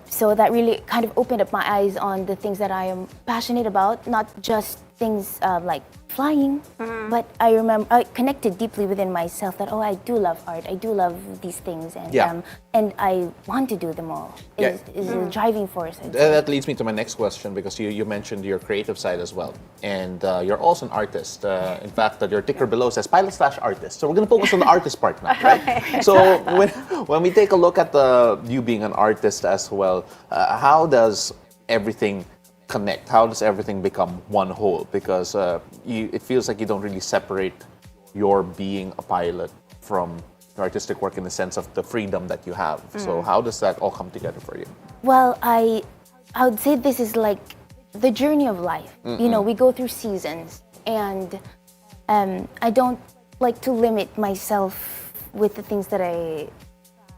So that really kind of opened up my eyes on the things that I am passionate about, not just things like flying, but I remember I connected deeply within myself that I do love art, I do love these things, and I want to do them all. Is a driving force. That leads me to my next question, because you mentioned your creative side as well, and you're also an artist. In fact, your ticker below says pilot/artist. So we're going to focus on the artist part now, right? So when we take a look at you being an artist as well, how does everything connect? How does everything become one whole? Because it feels like you don't really separate your being a pilot from your artistic work in the sense of the freedom that you have. So how does that all come together for you? Well, I would say this is like the journey of life. You know, we go through seasons, and I don't like to limit myself with the things that I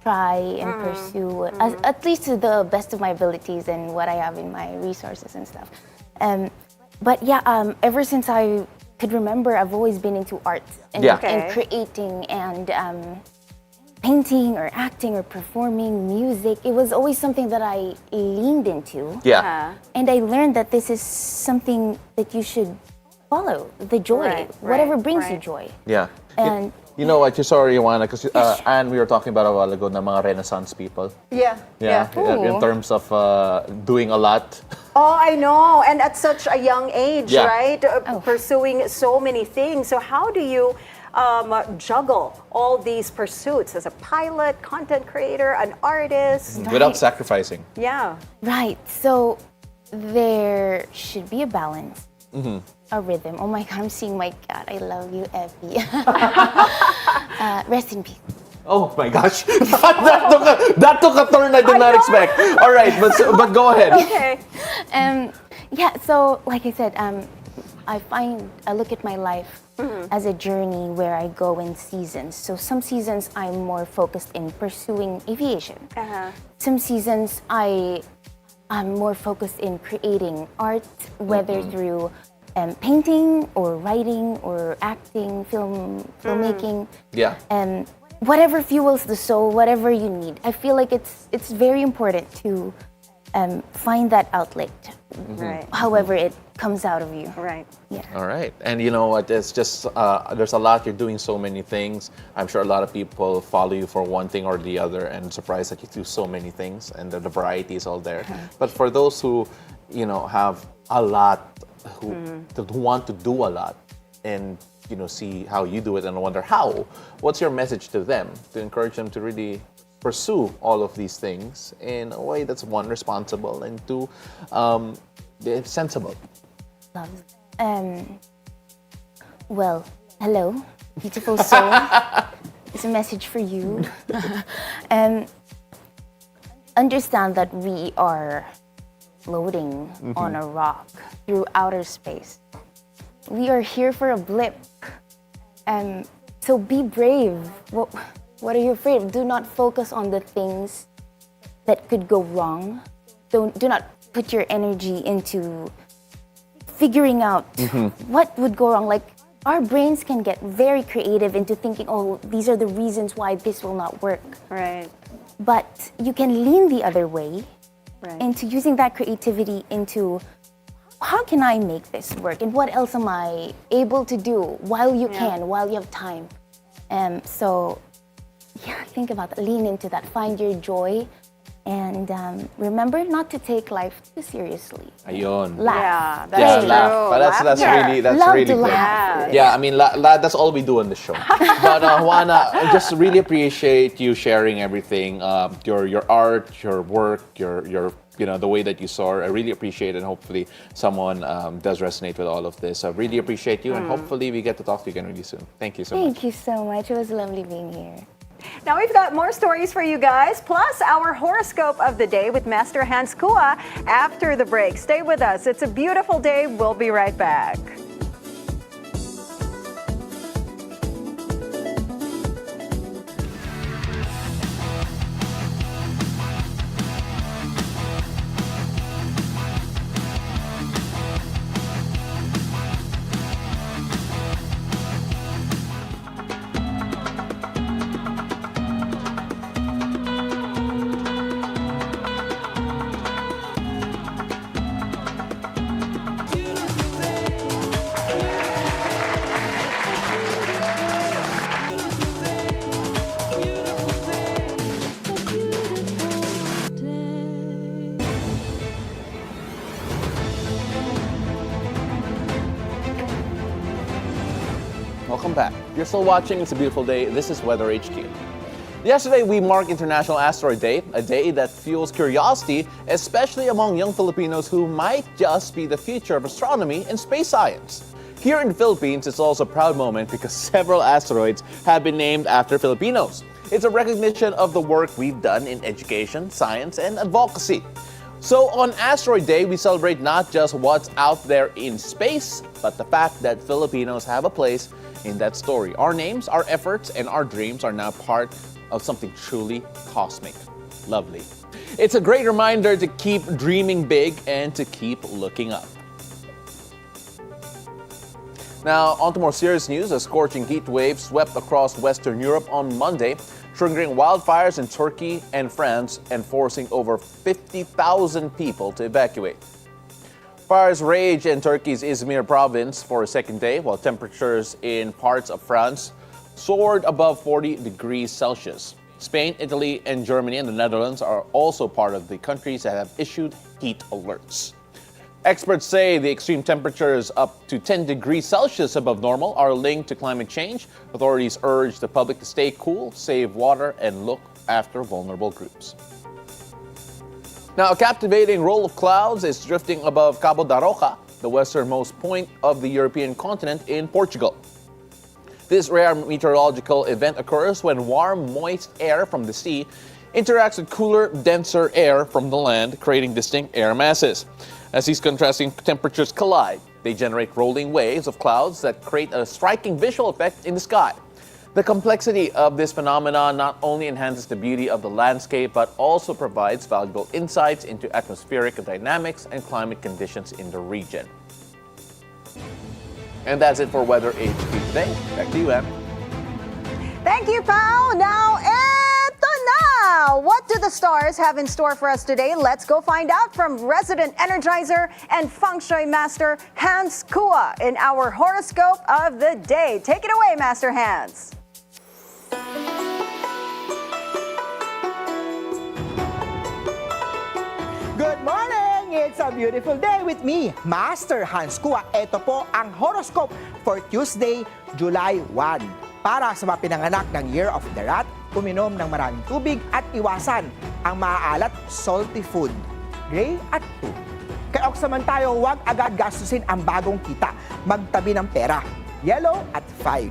try and pursue, at least to the best of my abilities and what I have in my resources and stuff. But yeah, ever since I could remember, I've always been into art and, and creating and painting or acting or performing music. It was always something that I leaned into. Yeah. And I learned that this is something that you should follow, the joy, whatever brings you joy. Yeah. And you know what, sorry, Juana, because Anne, we were talking about a while ago na mga Renaissance people. Yeah. In terms of doing a lot. Oh, I know. And at such a young age, right? Pursuing so many things. So how do you juggle all these pursuits as a pilot, content creator, an artist? Without sacrificing. Yeah. Right. So there should be a balance. A rhythm. Oh my God, I'm seeing my cat. I love you, Effie. Rest in peace. Oh my gosh, that took a turn I did not expect. All right, but go ahead. Okay. Yeah. So like I said, I look at my life as a journey where I go in seasons. So some seasons I'm more focused in pursuing aviation. Some seasons I'm more focused in creating art, whether through painting or writing or acting, filmmaking. Yeah. Whatever fuels the soul, whatever you need. I feel like it's very important to find that outlet, however it comes out of you. Right. Yeah. All right. And you know what? It's just, there's a lot. You're doing so many things. I'm sure a lot of people follow you for one thing or the other, and surprised that you do so many things, and the variety is all there. But for those who, have a lot, who want to do a lot, and see how you do it and wonder how, what's your message to them to encourage them to really pursue all of these things in a way that's, one, responsible, and two, sensible? Well, hello, beautiful soul. It's a message for you. Understand that we are floating on a rock through outer space. We are here for a blip. So be brave. What are you afraid of? Do not focus on the things that could go wrong. Do not put your energy into figuring out what would go wrong. Like, our brains can get very creative into thinking, oh, these are the reasons why this will not work. Right. But you can lean the other way into using that creativity into, how can I make this work? And what else am I able to do while you can, while you have time? So, think about that. Lean into that. Find your joy. And remember not to take life too seriously. Ayun. Laugh. Yeah, that's laugh. But that's Love really to good. laugh. Yeah, I mean, that's all we do on the show. But Juana, I just really appreciate you sharing everything, your art, your work, your the way that you soar. I really appreciate it, and hopefully someone does resonate with all of this. I really appreciate you, and hopefully we get to talk to you again really soon. Thank you so much. Thank you so much. It was lovely being here. Now we've got more stories for you guys, plus our horoscope of the day with Master Hans Kua after the break. Stay with us. It's a beautiful day. We'll be right back. Welcome back. You're still watching It's a Beautiful Day. This is Weather HQ. Yesterday, we marked International Asteroid Day, a day that fuels curiosity, especially among young Filipinos who might just be the future of astronomy and space science. Here in the Philippines, it's also a proud moment because several asteroids have been named after Filipinos. It's a recognition of the work we've done in education, science, and advocacy. So on Asteroid Day, we celebrate not just what's out there in space, but the fact that Filipinos have a place in that story. Our names, our efforts, and our dreams are now part of something truly cosmic. Lovely. It's a great reminder to keep dreaming big and to keep looking up. Now, on to more serious news. A scorching heat wave swept across Western Europe on Monday, triggering wildfires in Turkey and France and forcing over 50,000 people to evacuate. Fires raged in Turkey's Izmir province for a second day, while temperatures in parts of France soared above 40 degrees Celsius. Spain, Italy, and Germany and the Netherlands are also part of the countries that have issued heat alerts. Experts say the extreme temperatures up to 10 degrees Celsius above normal are linked to climate change. Authorities urge the public to stay cool, save water, and look after vulnerable groups. Now, a captivating roll of clouds is drifting above Cabo da Roca, the westernmost point of the European continent in Portugal. This rare meteorological event occurs when warm, moist air from the sea interacts with cooler, denser air from the land, creating distinct air masses. As these contrasting temperatures collide, they generate rolling waves of clouds that create a striking visual effect in the sky. The complexity of this phenomenon not only enhances the beauty of the landscape, but also provides valuable insights into atmospheric dynamics and climate conditions in the region. And that's it for Weather HQ today. Back to you, Anne. Thank you, Pao. Now, eto na! What do the stars have in store for us today? Let's go find out from resident energizer and feng shui master Hans Kua in our horoscope of the day. Take it away, Master Hans. Good morning! It's a beautiful day with me, Master Hans Kua. Ito po ang horoscope for Tuesday, July 1. Para sa mga pinanganak ng Year of the Rat, uminom ng maraming tubig at iwasan ang maaalat salty food. Gray at 2. Kay Ox naman tayo, huwag agad gastusin ang bagong kita. Magtabi ng pera. Yellow at 5.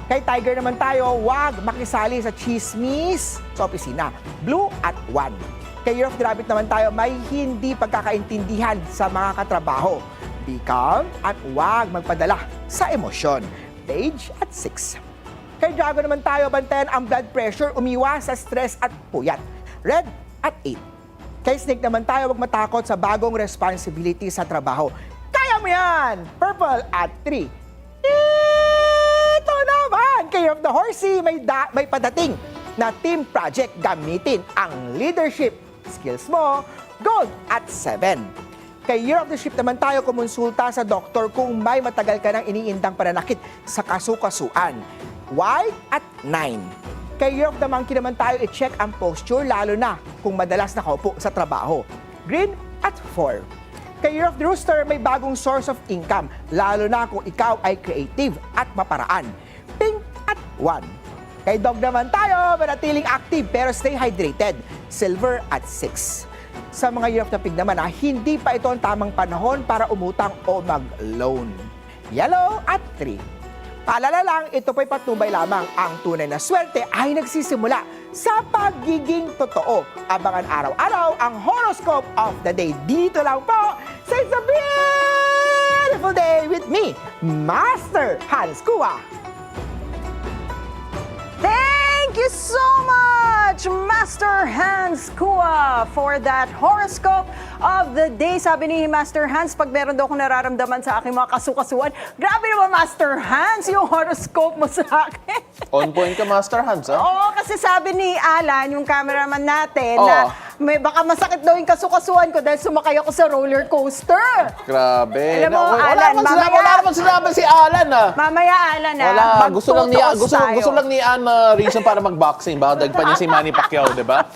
Kay Tiger naman tayo, huwag makisali sa chismis sa opisina. Blue at 1. Kay Year of the Rabbit naman tayo, may hindi pagkakaintindihan sa mga katrabaho. Be calm at huwag magpadala sa emosyon. Beige at 6. Kay Dragon naman tayo, bantayan ang blood pressure, umiwas sa stress at puyat. Red at 8. Kay Snake naman tayo, huwag matakot sa bagong responsibility sa trabaho. Kaya mo yan! Purple at 3. Ito naman! Kay Year of the Horsey, may padating na team project. Gamitin ang leadership skills mo. Gold at 7. Kay Year of the Ship naman tayo, kumonsulta sa doktor kung may matagal ka nang iniindang pananakit sa kasukasuan. White at 9. Kay Year of the Monkey naman tayo, i-check ang posture lalo na kung madalas nakaupo sa trabaho. Green at 4. Kay Year of the Rooster, may bagong source of income lalo na kung ikaw ay creative at maparaan. Pink at 1. Kay Dog naman tayo, manatiling active pero stay hydrated. Silver at 6. Sa mga Year of the Pig naman, hindi pa ito ang tamang panahon para umutang o mag-loan. Yellow at 3. Paalala lang, ito po'y patnubay lamang. Ang tunay na swerte ay nagsisimula sa pagiging totoo. Abangan araw-araw ang horoscope of the day. Dito lang po sa It's a Beautiful Day with me, Master Hans Kua. Thank you so much, Master Hans Kua, for that horoscope of the day. Sabi ni Master Hans, pag meron daw akong nararamdaman sa aking mga kasukasuan, grabe naman, Master Hans, yung horoscope mo sa akin. On point ka, Master Hans, ha? Oo, kasi sabi ni Alan, yung cameraman natin, na baka masakit daw yung kasukasuan ko dahil sumakay ako sa roller coaster. Grabe. Alam mo, Alan, wala naman sinabi si Alan, ah. Mamaya, Alan, Wala. Gusto lang magtutuos ni Anne reason para mag-boxing. Baka dagpan niya si Manny Pacquiao, di ba?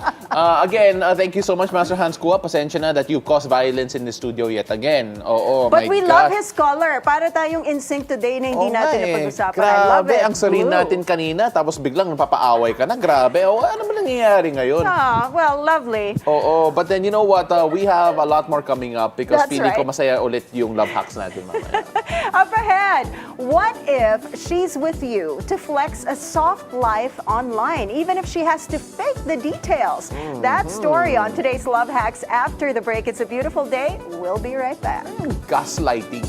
Again, thank you so much, Master Hans Kua. Pasensya na that you caused violence in the studio yet again. Oo, But my we gosh. love his color. Para tayong in sync today na hindi natin napag-usapan. I love Grabe, it. ang serene Blue. natin kanina, tapos biglang napapaaway ka na. Grabe. Ano ba nangyayari ngayon? Well, lovely. Oo, but then you know what? We have a lot more coming up because That's feeling ko right. masaya ulit yung love hacks natin mamaya. Up ahead, what if she's with you to flex a soft life online, even if she has to fake the details? That story on today's Love Hacks after the break. It's a beautiful day. We'll be right back. Gaslighting.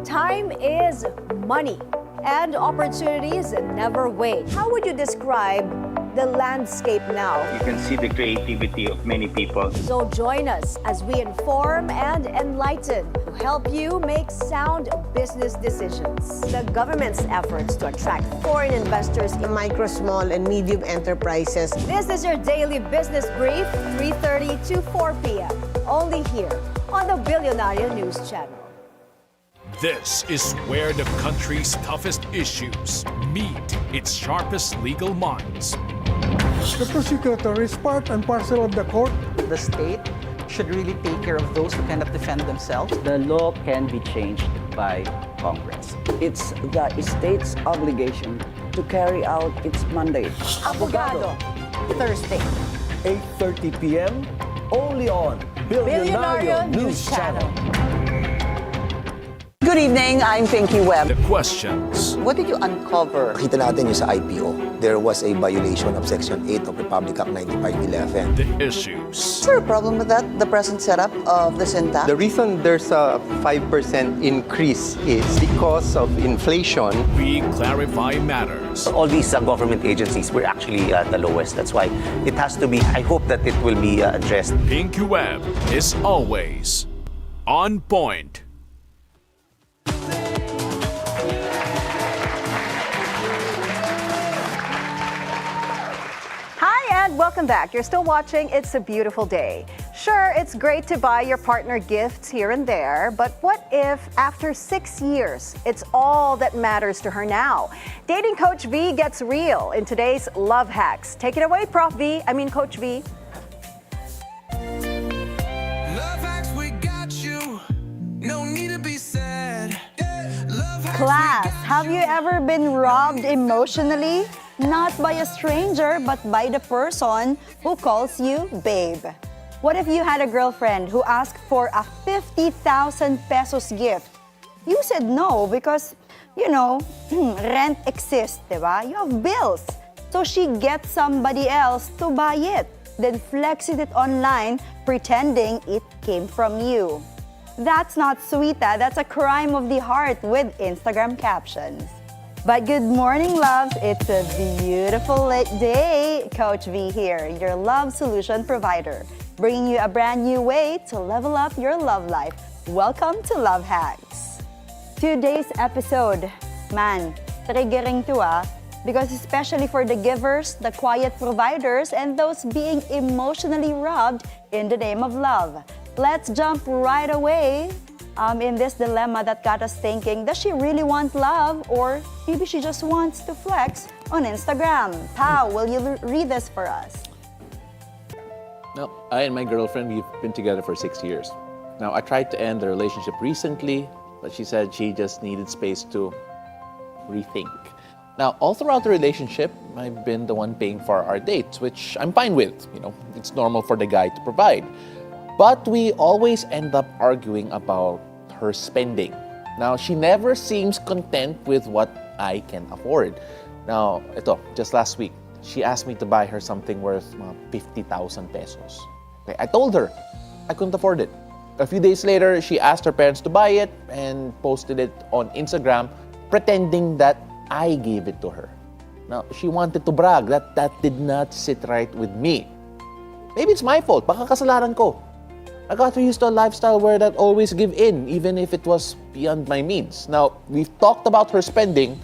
Time is money, and opportunities never wait. How would you describe the landscape now? You can see the creativity of many people. So join us as we inform and enlighten to help you make sound business decisions. The government's efforts to attract foreign investors in micro, small, and medium enterprises. This is your daily business brief, 3:30 to 4 p.m. Only here on the Bilyonaryo News Channel. This is where the country's toughest issues meet its sharpest legal minds. The prosecutor is part and parcel of the court. The state should really take care of those who cannot defend themselves. The law can be changed by Congress. It's the state's obligation to carry out its mandate. Abogado, Thursday, 8:30 p.m. only on Bilyonaryo News Channel. Good evening, I'm Pinky Webb. The questions. What did you uncover? Nakita natin yung sa IPO. There was a violation of Section 8 of Republic Act 9511. The issues. Is there a problem with that, the present setup of the syntax? The reason there's a 5% increase is because of inflation. We clarify matters. All these government agencies, we're actually the lowest. That's why it has to be, I hope that it will be addressed. Pinky Webb is always on point. And welcome back. You're still watching It's a Beautiful Day. Sure, it's great to buy your partner gifts here and there, but what if after 6 years, it's all that matters to her now? Dating Coach V gets real in today's Love Hacks. Take it away, Coach V. Love hacks, we got you. No need to be sad. Class, have you ever been robbed emotionally? Not by a stranger, but by the person who calls you babe. What if you had a girlfriend who asked for a 50,000 pesos gift? You said no because, rent exists, diba? You have bills. So she gets somebody else to buy it, then flexes it online, pretending it came from you. That's not sweeta, that's a crime of the heart with Instagram captions. But good morning, loves. It's a beautiful day. Coach V here, your love solution provider, bringing you a brand new way to level up your love life Welcome to Love Hacks. Today's episode, man, triggering to because especially for the givers, the quiet providers, and those being emotionally robbed in the name of love. Let's jump right away in this dilemma that got us thinking, does she really want love or maybe she just wants to flex on Instagram? Pao, will you read this for us? Now, I and my girlfriend, we've been together for 6 years. Now, I tried to end the relationship recently, but she said she just needed space to rethink. Now, all throughout the relationship, I've been the one paying for our dates, which I'm fine with. You know, it's normal for the guy to provide. But we always end up arguing about her spending. Now, she never seems content with what I can afford. Now, just last week, she asked me to buy her something worth 50,000 pesos. Okay, I told her I couldn't afford it. A few days later, she asked her parents to buy it and posted it on Instagram, pretending that I gave it to her. Now, she wanted to brag. That did not sit right with me. Maybe it's my fault. Baka kasalanan ko. I got used to a lifestyle where I'd always give in, even if it was beyond my means. Now, we've talked about her spending.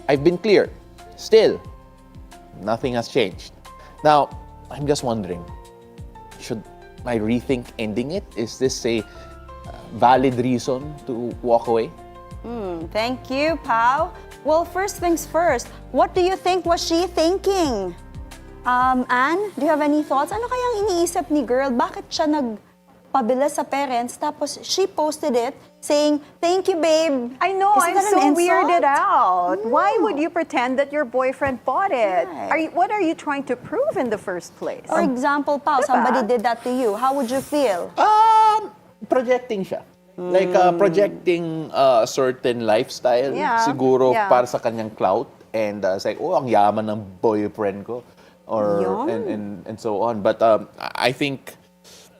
I've been clear. Still, nothing has changed. Now, I'm just wondering, should I rethink ending it? Is this a valid reason to walk away? Thank you, Pao. Well, first things first, what do you think was she thinking? Anne, do you have any thoughts? Ano kayang iniisip ni girl? Bakit siya nagpabila sa parents tapos she posted it saying, thank you, babe? I know, Isn't I'm that so an insult? weirded out. Why would you pretend that your boyfriend bought it? Right. What are you trying to prove in the first place? For example, Pao, somebody did that to you. How would you feel? Projecting siya. Like projecting a certain lifestyle, siguro para sa kanyang clout, and say, oh, ang yaman ng boyfriend ko, or and so on. But I think,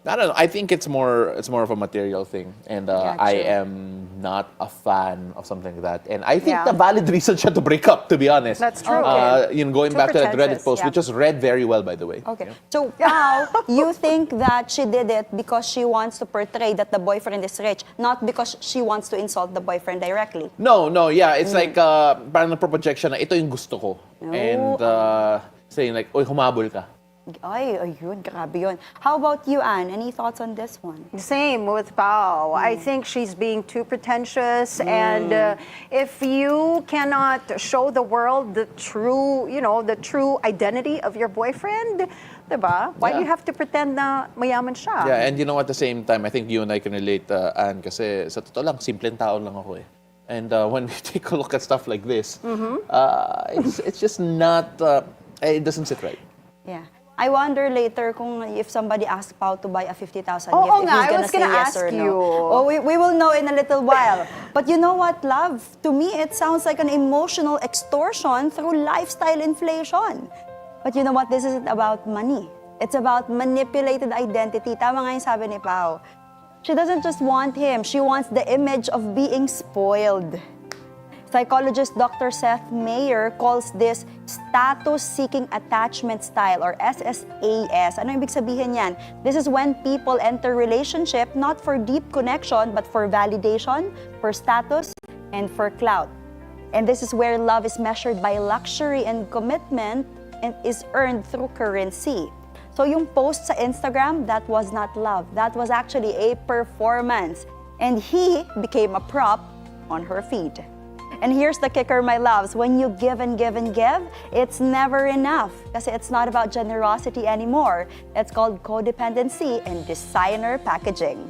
I don't know. I think it's more of a material thing, and I am not a fan of something like that. And I think the valid reason siya to break up, to be honest. That's true. Going back to that Reddit post, which was read very well, by the way. Okay. So, Pao, you think that she did it because she wants to portray that the boyfriend is rich, not because she wants to insult the boyfriend directly? No, yeah. It's like, parang na-projection na ito yung gusto ko. And saying like, oy, humabol ka. Ay, ayun, grabe yun. How about you, Anne? Any thoughts on this one? Same with Pao. I think she's being too pretentious, and if you cannot show the world the true, the true identity of your boyfriend, diba? Why do you have to pretend na mayaman siya? Yeah, and at the same time, I think you and I can relate, Anne, kasi sa totoo lang, simpleng tao lang ako eh. And when we take a look at stuff like this, it's just not, it doesn't sit right. Yeah. I wonder later if somebody asks Pao to buy a 50,000 gift, if I he's was say gonna yes ask or you. no. Oh, we will know in a little while. But you know what, love? To me, it sounds like an emotional extortion through lifestyle inflation. But you know what? This isn't about money. It's about manipulated identity. Tama nga yung sabi ni Pao. She doesn't just want him. She wants the image of being spoiled. Psychologist Dr. Seth Mayer calls this status-seeking attachment style or SSAS. Ano ibig sabihin yan? This is when people enter relationship not for deep connection but for validation, for status, and for clout. And this is where love is measured by luxury and commitment and is earned through currency. So yung post sa Instagram, that was not love. That was actually a performance. And he became a prop on her feed. And here's the kicker, my loves. When you give and give and give, it's never enough. Kasi it's not about generosity anymore. It's called codependency and designer packaging.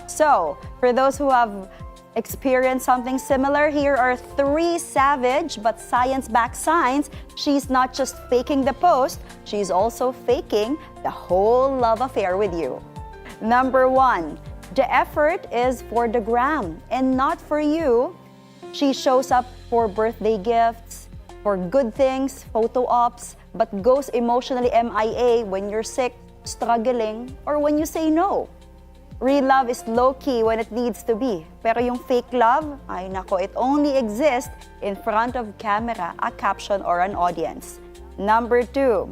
So, for those who have experienced something similar, here are 3 savage but science-backed signs she's not just faking the post, she's also faking the whole love affair with you. Number 1, the effort is for the gram and not for you. She shows up for birthday gifts, for good things, photo ops, but goes emotionally MIA when you're sick, struggling, or when you say no. Real love is low-key when it needs to be. Pero yung fake love, ay nako, it only exists in front of camera, a caption, or an audience. Number 2,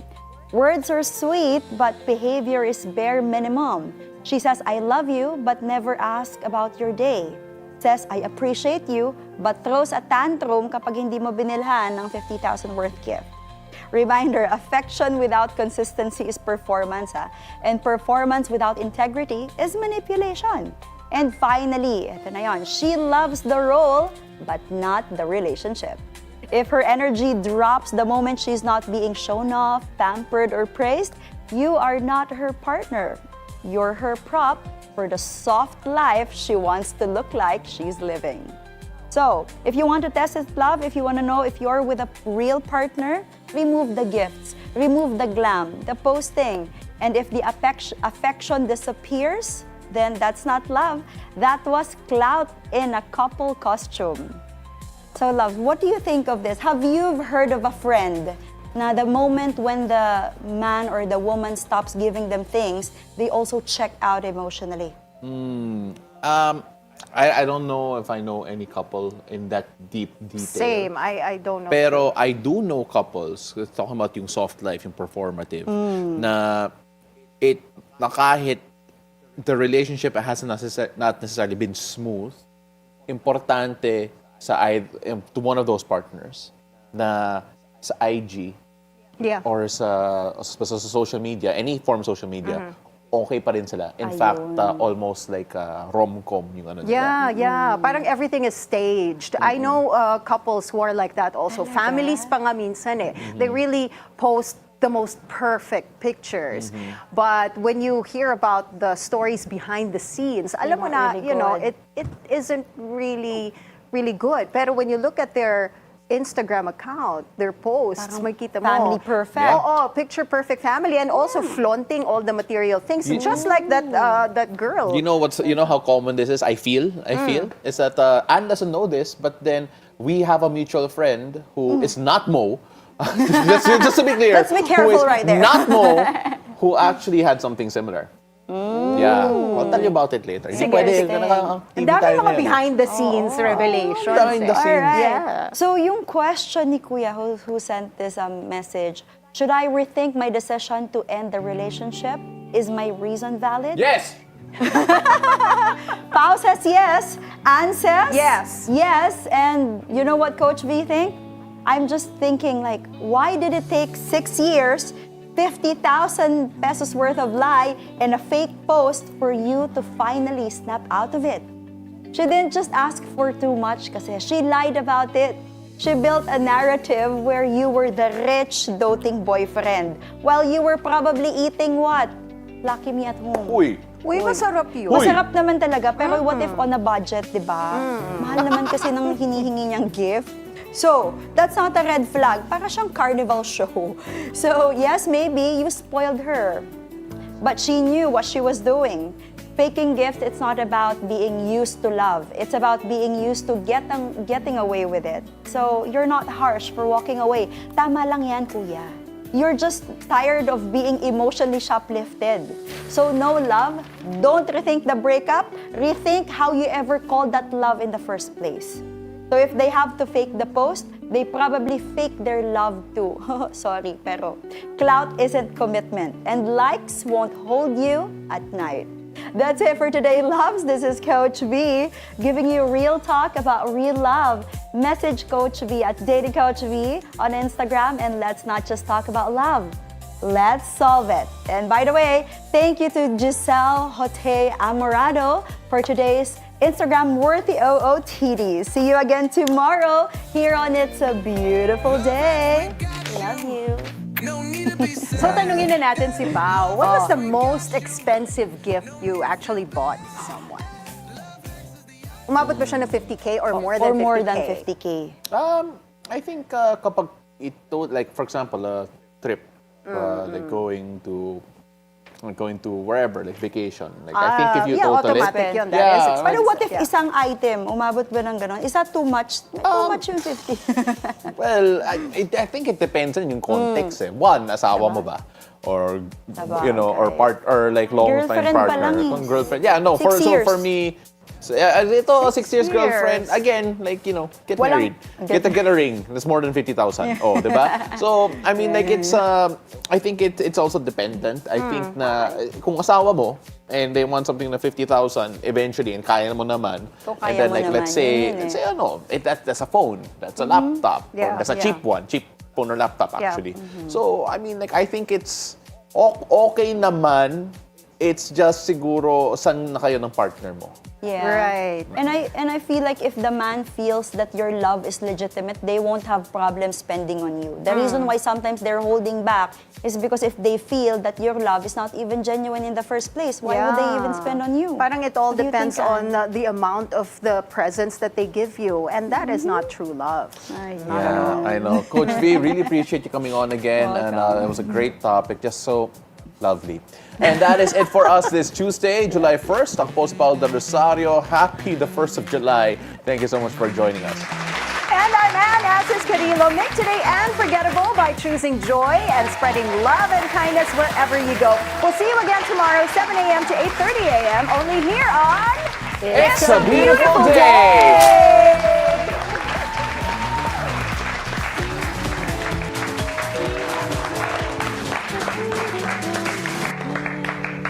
words are sweet, but behavior is bare minimum. She says, I love you, but never asks about your day. Says, I appreciate you, but throws a tantrum kapag hindi mo binilhan ng 50,000 worth gift. Reminder, affection without consistency is performance, and performance without integrity is manipulation. And finally, ito na yun, she loves the role, but not the relationship. If her energy drops the moment she's not being shown off, pampered, or praised, you are not her partner. You're her prop for the soft life she wants to look like she's living. So, if you want to test his love, if you want to know if you're with a real partner, remove the gifts, remove the glam, the posting. And if the affection disappears, then that's not love. That was clout in a couple costume. So, love, what do you think of this? Have you heard of a friend na the moment when the man or the woman stops giving them things, they also check out emotionally? I don't know if I know any couple in that deep detail. Same, I don't know. Pero I do know couples, talking about yung soft life, yung performative, na kahit the relationship has not necessarily been smooth, importante to one of those partners na sa IG or sa social media, any form of social media, okay pa rin sila. In fact, almost like rom-com yung ano nila. Yeah. Parang everything is staged. I know couples who are like that also. Families pa nga minsan eh. They really post the most perfect pictures. But when you hear about the stories behind the scenes, alam mo na, really you know, good. it isn't really good. Pero when you look at their Instagram account, their posts, Parang makita mo. family perfect. Oo, picture perfect family, and also flaunting all the material things, just like that girl. You know how common this is? I feel is that Anne doesn't know this, but then we have a mutual friend who is not Mo. just to be clear, Let's be careful who is right there. not Mo, who actually had something similar. Yeah, I'll tell you about it later. Hindi pwede, Ang dami mga behind the scenes revelations. Behind the scenes. Alright. Yeah. So yung question ni Kuya who sent this message, should I rethink my decision to end the relationship? Is my reason valid? Yes! Pao says yes. Anne says Yes. Yes. And you know what Coach V think? I'm just thinking like, why did it take 6 years, 50,000 pesos worth of lie, and a fake post for you to finally snap out of it? She didn't just ask for too much kasi she lied about it. She built a narrative where you were the rich, doting boyfriend while you were probably eating what? Lucky Me at Home. Uy, masarap yun. Masarap naman talaga, pero what if on a budget, di ba? Mahal naman kasi ng hinihingi niyang gift. So, that's not a red flag. Para siyang carnival show. So, yes, maybe you spoiled her. But she knew what she was doing. Faking gifts, it's not about being used to love. It's about being used to getting away with it. So, you're not harsh for walking away. Tama lang yan, kuya. You're just tired of being emotionally shoplifted. So, no love. Don't rethink the breakup. Rethink how you ever called that love in the first place. So if they have to fake the post, they probably fake their love too. Sorry, pero clout isn't commitment, and likes won't hold you at night. That's it for today, loves. This is Coach V, giving you real talk about real love. Message Coach V at Dating Coach V on Instagram, and let's not just talk about love. Let's solve it. And by the way, thank you to Giselle Jote Amorado for today's Instagram worthy OOTD. See you again tomorrow here on It's a Beautiful Day. Love you. So tanungin na natin si Pao, what was the most expensive gift you actually bought someone? Umabot ba siya ng 50K or more than 50K? Or more than 50K. I think kapag ito, like for example, a trip, like going to wherever, like vacation. Like I think if you total automatic it, yun. That is expensive. Pero what if isang item, umabot ba ng gano'n? Is that too much? Too much yung 50. Well, I think it depends on yung context eh. One, asawa mo ba? Or, you know, or like long-time Girlfriend pa partner. lang eh. Kung girlfriend. Yeah, no, 6 years. for me, So, ito, 6 years girlfriend. Again, like, get married. Get a ring. That's more than 50,000. Oh, diba? So, I mean, like, it's, I think it's also dependent. I think na, kung asawa mo, and they want something na 50,000 eventually, and kaya mo naman. And then, like, let's say, that's a phone. That's a laptop. Or that's a cheap one. Cheap phone or laptop, actually. So, I mean, like, I think it's okay naman. It's just siguro saan na kayo ng partner mo. Yeah. Right. And I feel like if the man feels that your love is legitimate, they won't have problems spending on you. The reason why sometimes they're holding back is because if they feel that your love is not even genuine in the first place, why would they even spend on you? Parang it all depends on the amount of the presents that they give you, and that is not true love. I know. Coach V, really appreciate you coming on again, and it was a great topic, just so lovely. And that is it for us this Tuesday, July 1st. Ako po si Paolo del Rosario. Happy the 1st of July. Thank you so much for joining us. And I'm Anne Asis-Carilo. Make today unforgettable by choosing joy and spreading love and kindness wherever you go. We'll see you again tomorrow, 7 a.m. to 8:30 a.m. only here on It's a Beautiful Day.